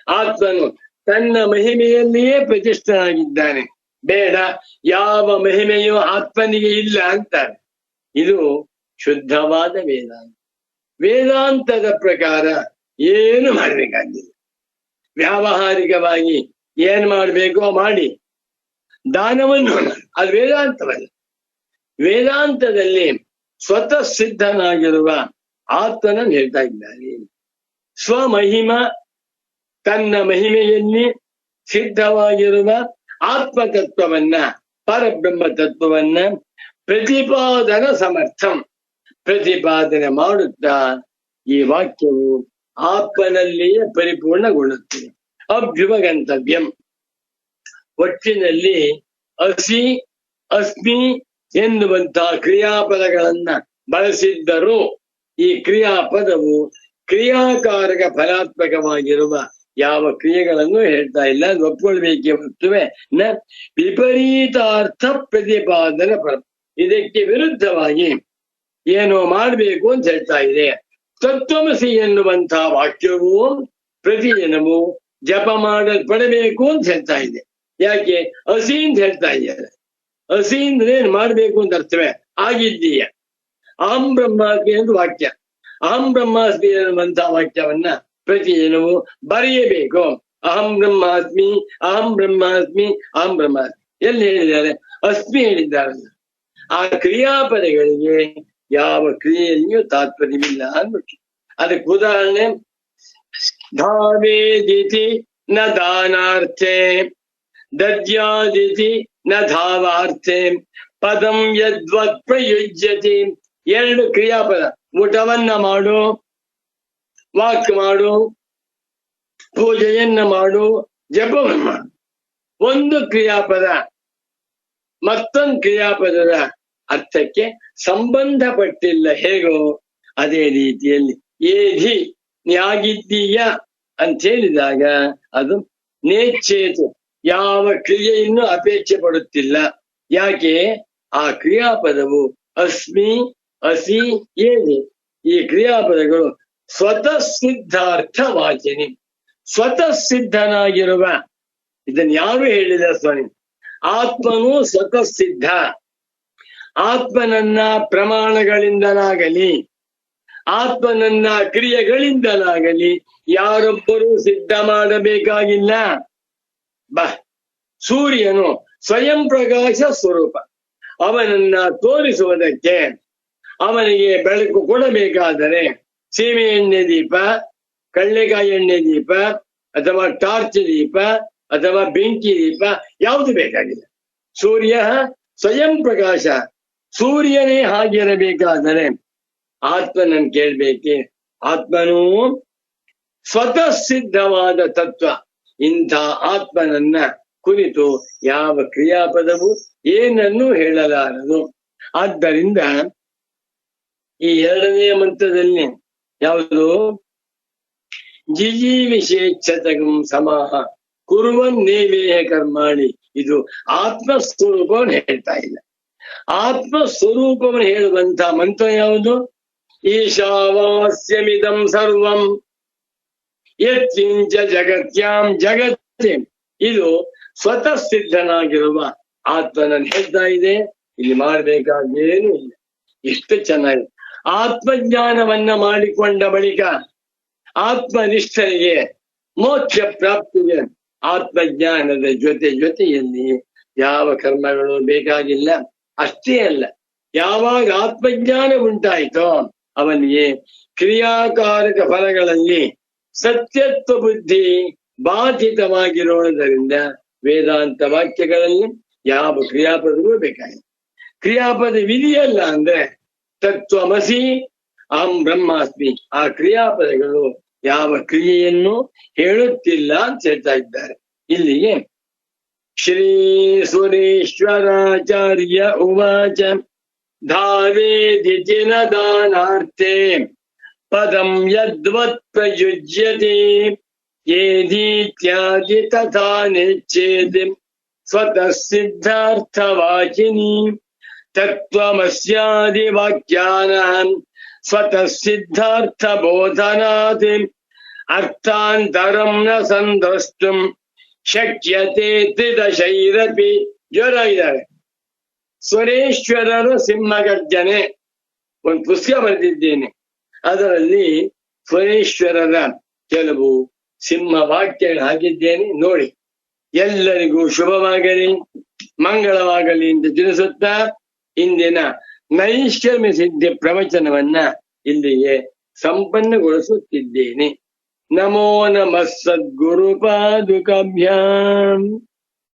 ಆತ್ಮನು ತನ್ನ ಮಹಿಮೆಯಲ್ಲಿಯೇ ಪ್ರತಿಷ್ಠನಾಗಿದ್ದಾನೆ, ಬೇಡ ಯಾವ ಮಹಿಮೆಯೂ ಆತ್ಮನಿಗೆ ಇಲ್ಲ ಅಂತಾರೆ. ಇದು ಶುದ್ಧವಾದ ವೇದಾಂತ. ವೇದಾಂತದ ಪ್ರಕಾರ ಏನು ಮಾಡಬೇಕಾಗಿಲ್ಲ. ವ್ಯಾವಹಾರಿಕವಾಗಿ ಏನ್ ಮಾಡಬೇಕೋ ಮಾಡಿ, ದಾನವನ್ನು ಅದು ವೇದಾಂತವಲ್ಲ. ವೇದಾಂತದಲ್ಲಿ ಸ್ವತಃ ಸಿದ್ಧನಾಗಿರುವ ಆತ್ಮನನ್ನು ಹೇಳ್ತಾ ಇದ್ದಾರೆ. ಸ್ವಮಹಿಮ, ತನ್ನ ಮಹಿಮೆಯಲ್ಲಿ ಸಿದ್ಧವಾಗಿರುವ ಆತ್ಮತತ್ವವನ್ನ, ಪರಬ್ರಹ್ಮ ತತ್ವವನ್ನ ಪ್ರತಿಪಾದನ ಸಮರ್ಥಂ, ಪ್ರತಿಪಾದನೆ ಮಾಡುತ್ತಾ ಈ ವಾಕ್ಯವು ಆತ್ಮನಲ್ಲಿಯೇ ಪರಿಪೂರ್ಣಗೊಳ್ಳುತ್ತದೆ. ಅಭ್ಯುಪಗಂತವ್ಯಂ, ಒಟ್ಟಿನಲ್ಲಿ ಅಸಿ ಅಸ್ಮಿ ಎನ್ನುವಂತಹ ಕ್ರಿಯಾಪದಗಳನ್ನ ಬಳಸಿದ್ದರೂ ಈ ಕ್ರಿಯಾಪದವು ಕ್ರಿಯಾಕಾರಕ ಫಲಾತ್ಮಕವಾಗಿರುವ ಯಾವ ಕ್ರಿಯೆಗಳನ್ನು ಹೇಳ್ತಾ ಇಲ್ಲ, ಅದು ಒಪ್ಕೊಳ್ಬೇಕೆ ಹೊರತುವೆ ನ ವಿಪರೀತಾರ್ಥ ಪ್ರತಿಪಾದನ ಪರ, ಇದಕ್ಕೆ ವಿರುದ್ಧವಾಗಿ ಏನೋ ಮಾಡಬೇಕು ಅಂತ ಹೇಳ್ತಾ ಇದೆ. ತತ್ವಮಸಿ ಎನ್ನುವಂತಹ ವಾಕ್ಯವು ಪ್ರತಿದಿನವೂ ಜಪ ಮಾಡಲ್ಪಡಬೇಕು ಅಂತ ಹೇಳ್ತಾ ಇದೆ. ಯಾಕೆ ಹಸಿ ಅಂತ ಹೇಳ್ತಾ ಇದ್ದಾರೆ? ಹಸಿ ಅಂದ್ರೆ ಏನ್ ಮಾಡ್ಬೇಕು ಅಂತ ಅರ್ಥವೇ, ಆಗಿದ್ದೀಯ. ಅಹಂ ಬ್ರಹ್ಮಾಸ್ಮಿ ಎಂದು ವಾಕ್ಯ, ಅಹಂ ಬ್ರಹ್ಮಾಸ್ಮಿ ಎನ್ನುವಂತಹ ವಾಕ್ಯವನ್ನ ಪ್ರತಿದಿನವೂ ಬರೆಯಬೇಕು. ಅಹಂ ಬ್ರಹ್ಮಾಸ್ಮಿ, ಅಹಂ ಬ್ರಹ್ಮಾಸ್ಮಿ, ಅಹಂ ಬ್ರಹ್ಮಾಸ್ಮಿ ಎಲ್ಲಿ ಹೇಳಿದ್ದಾರೆ? ಅಸ್ಮಿ ಹೇಳಿದ್ದಾರಲ್ಲ. ಆ ಕ್ರಿಯಾಪದಗಳಿಗೆ ಯಾವ ಕ್ರಿಯೆಯಲ್ಲಿಯೂ ತಾತ್ಪರ್ಯವಿಲ್ಲ ಅಂದ್ಬಿಟ್ಟು. ಅದಕ್ಕೆ ಉದಾಹರಣೆ, ಧಾವೇದಿತಿ ನ ದಾನಾರ್ಥೆ, ದದ್ಯಾದಿತಿ ನ ಧಾವಾರ್ಥೆ, ಪದಂ ಯದ್ವತ್ ಪ್ರಯುಜ್ಯತಿ. ಎರಡು ಕ್ರಿಯಾಪದ, ಊಟವನ್ನ ಮಾಡು, ವಾಕ್ ಮಾಡು, ಪೂಜೆಯನ್ನ ಮಾಡು, ಜಪವನ್ನು ಮಾಡು. ಒಂದು ಕ್ರಿಯಾಪದ ಮತ್ತೊಂದು ಕ್ರಿಯಾಪದದ ಅರ್ಥಕ್ಕೆ ಸಂಬಂಧಪಟ್ಟಿಲ್ಲ. ಹೇಗೋ ಅದೇ ರೀತಿಯಲ್ಲಿ ಏಧಿ ನ್ಯಾಗಿದ್ದೀಯ ಅಂತ ಹೇಳಿದಾಗ ಅದು ನೇಚ್ಛೇತು, ಯಾವ ಕ್ರಿಯೆಯನ್ನು ಅಪೇಕ್ಷೆ ಪಡುತ್ತಿಲ್ಲ. ಯಾಕೆ? ಆ ಕ್ರಿಯಾಪದವು ಅಸ್ಮಿ, ಅಸಿ, ಏನಿ ಈ ಕ್ರಿಯಾಪದಗಳು ಸ್ವತಃ ಸಿದ್ಧಾರ್ಥ ವಾಚಿನಿ, ಸ್ವತಃ ಸಿದ್ಧನಾಗಿರುವ. ಇದನ್ನು ಯಾರು ಹೇಳಿದ ಸ್ವಾಮಿ? ಆತ್ಮನು ಸ್ವತಃ ಸಿದ್ಧ. ಆತ್ಮನನ್ನ ಪ್ರಮಾಣಗಳಿಂದಲಾಗಲಿ ಆತ್ಮನನ್ನ ಕ್ರಿಯೆಗಳಿಂದಲಾಗಲಿ ಯಾರೊಬ್ಬರೂ ಸಿದ್ಧ ಮಾಡಬೇಕಾಗಿಲ್ಲ. ಸೂರ್ಯನು ಸ್ವಯಂ ಪ್ರಕಾಶ ಸ್ವರೂಪ, ಅವನನ್ನ ತೋರಿಸುವುದಕ್ಕೆ ಅವನಿಗೆ ಬೆಳಕು ಕೊಡಬೇಕಾದರೆ ಸೀಮೆ ಎಣ್ಣೆ ದೀಪ, ಕಳ್ಳೆಕಾಯಿ ಎಣ್ಣೆ ದೀಪ, ಅಥವಾ ಟಾರ್ಚ್ ದೀಪ, ಅಥವಾ ಬೆಂಕಿ ದೀಪ ಯಾವುದು ಬೇಕಾಗಿಲ್ಲ. ಸೂರ್ಯ ಸ್ವಯಂ ಪ್ರಕಾಶ, ಸೂರ್ಯನೇ ಹಾಗಿರಬೇಕಾದರೆ ಆತ್ಮನನ್ನು ಕೇಳ್ಬೇಕೆ? ಆತ್ಮನೂ ಸ್ವತಃ ಸಿದ್ಧವಾದ ತತ್ವ. ಇಂಥ ಆತ್ಮನನ್ನ ಕುರಿತು ಯಾವ ಕ್ರಿಯಾಪದವು ಏನನ್ನು ಹೇಳಲಾರದು. ಆದ್ದರಿಂದ ಈ ಎರಡನೆಯ ಮಂತ್ರದಲ್ಲಿ ಯಾವುದು? ಜಿಜೀವಿಷೇಚ್ಛತಗಂ ಸಮಾಹ ಕುರುವನ್ನೇವೇಹ ಕರ್ಮಾಣಿ, ಇದು ಆತ್ಮಸ್ವರೂಪವನ್ನು ಹೇಳ್ತಾ ಇಲ್ಲ. ಆತ್ಮಸ್ವರೂಪವನ್ನು ಹೇಳುವಂತ ಮಂತ್ರ ಯಾವುದು? ಈಶಾವಾಸ್ಯಮಿದಂ ಸರ್ವಂ ಯತ್ಕಿಂಚ ಜಗತ್ಯಾಂ ಜಗತ್ತೇ, ಇದು ಸ್ವತಃ ಸಿದ್ಧನಾಗಿರುವ ಆತ್ಮನನ್ನು ಹೇಳ್ತಾ ಇದೆ. ಇಲ್ಲಿ ಮಾಡಬೇಕಾದೇನು ಇಲ್ಲ. ಎಷ್ಟು ಚೆನ್ನಾಗಿದೆ. ಆತ್ಮಜ್ಞಾನವನ್ನ ಮಾಡಿಕೊಂಡ ಬಳಿಕ ಆತ್ಮನಿಷ್ಠರಿಗೆ ಮೋಕ್ಷ ಪ್ರಾಪ್ತಿಗೆ ಆತ್ಮಜ್ಞಾನದ ಜೊತೆಯಲ್ಲಿ ಯಾವ ಕರ್ಮಗಳು ಬೇಕಾಗಿಲ್ಲ. ಅಷ್ಟೇ ಅಲ್ಲ, ಯಾವಾಗ ಆತ್ಮಜ್ಞಾನ ಉಂಟಾಯಿತೋ ಅವನಿಗೆ ಕ್ರಿಯಾಕಾರಕ ಫಲಗಳಲ್ಲಿ ಸತ್ಯತ್ವ ಬುದ್ಧಿ ಬಾಧಿತವಾಗಿರೋದರಿಂದ ವೇದಾಂತ ವಾಕ್ಯಗಳಲ್ಲಿ ಯಾವ ಕ್ರಿಯಾಪದವೂ ಬೇಕಾಗಿಲ್ಲ. ಕ್ರಿಯಾಪದ ವಿಧಿಯಲ್ಲ ಅಂದ್ರೆ ತತ್ವಮಸಿ, ಅಹಂ ಬ್ರಹ್ಮಾಸ್ಮಿ, ಆ ಕ್ರಿಯಾಪದಗಳು ಯಾವ ಕ್ರಿಯೆಯನ್ನು ಹೇಳುತ್ತಿಲ್ಲ ಅಂತ ಹೇಳ್ತಾ ಇದ್ದಾರೆ. ಇಲ್ಲಿಗೆ ಶ್ರೀ ಸುರೇಶ್ವರಾಚಾರ್ಯ ಉವಾಚ ಧಾವೇದಿತಿ ನ ದಾನಾರ್ಥೆ ಪದಂ ಯದ್ವತ್ ಪ್ರಯುಜ್ಯತೆ ಏದೀತ್ಯಾದಿ ತಥಾ ನೆಚ್ಛೇದಿ ಸ್ವತಃ ಸಿದ್ಧಾರ್ಥವಾಚಿನಿ ತತ್ವಮಸ್ಯಾದಿ ವಾಕ್ಯಾನಾಂ ಸ್ವತಃ ಸಿದ್ಧಾರ್ಥ ಬೋಧನಾದಿ ಅರ್ಥಾಂತರಂ ನ ಸಂದ್ರಷ್ಟುಂ ಶಕ್ಯತೆ ತ್ರಿದಶೈರಪಿ. ಜೋರ ಇದ್ದಾರೆ. ಸ್ವರೇಶ್ವರರ ಸಿಂಹಗರ್ಜನೆ ಒಂದು ಪುಸ್ತಕ ಬರೆದಿದ್ದೇನೆ. ಅದರಲ್ಲಿ ಸ್ವರೇಶ್ವರರ ಕೆಲವು ಸಿಂಹ ವಾಕ್ಯಗಳು ಹಾಕಿದ್ದೇನೆ, ನೋಡಿ. ಎಲ್ಲರಿಗೂ ಶುಭವಾಗಲಿ, ಮಂಗಳವಾಗಲಿ ಎಂದು ತಿಳಿಸುತ್ತಾ ಇಂದಿನ ನೈಷ್ಕರ್ಮ್ಯ ಸಿದ್ಧಿ ಪ್ರವಚನವನ್ನ ಇಲ್ಲಿಗೆ ಸಂಪನ್ನಗೊಳಿಸುತ್ತಿದ್ದೇನೆ. ನಮೋ ನಮಃ ಸದ್ಗುರು ಪಾದುಕಾಭ್ಯಾಂ.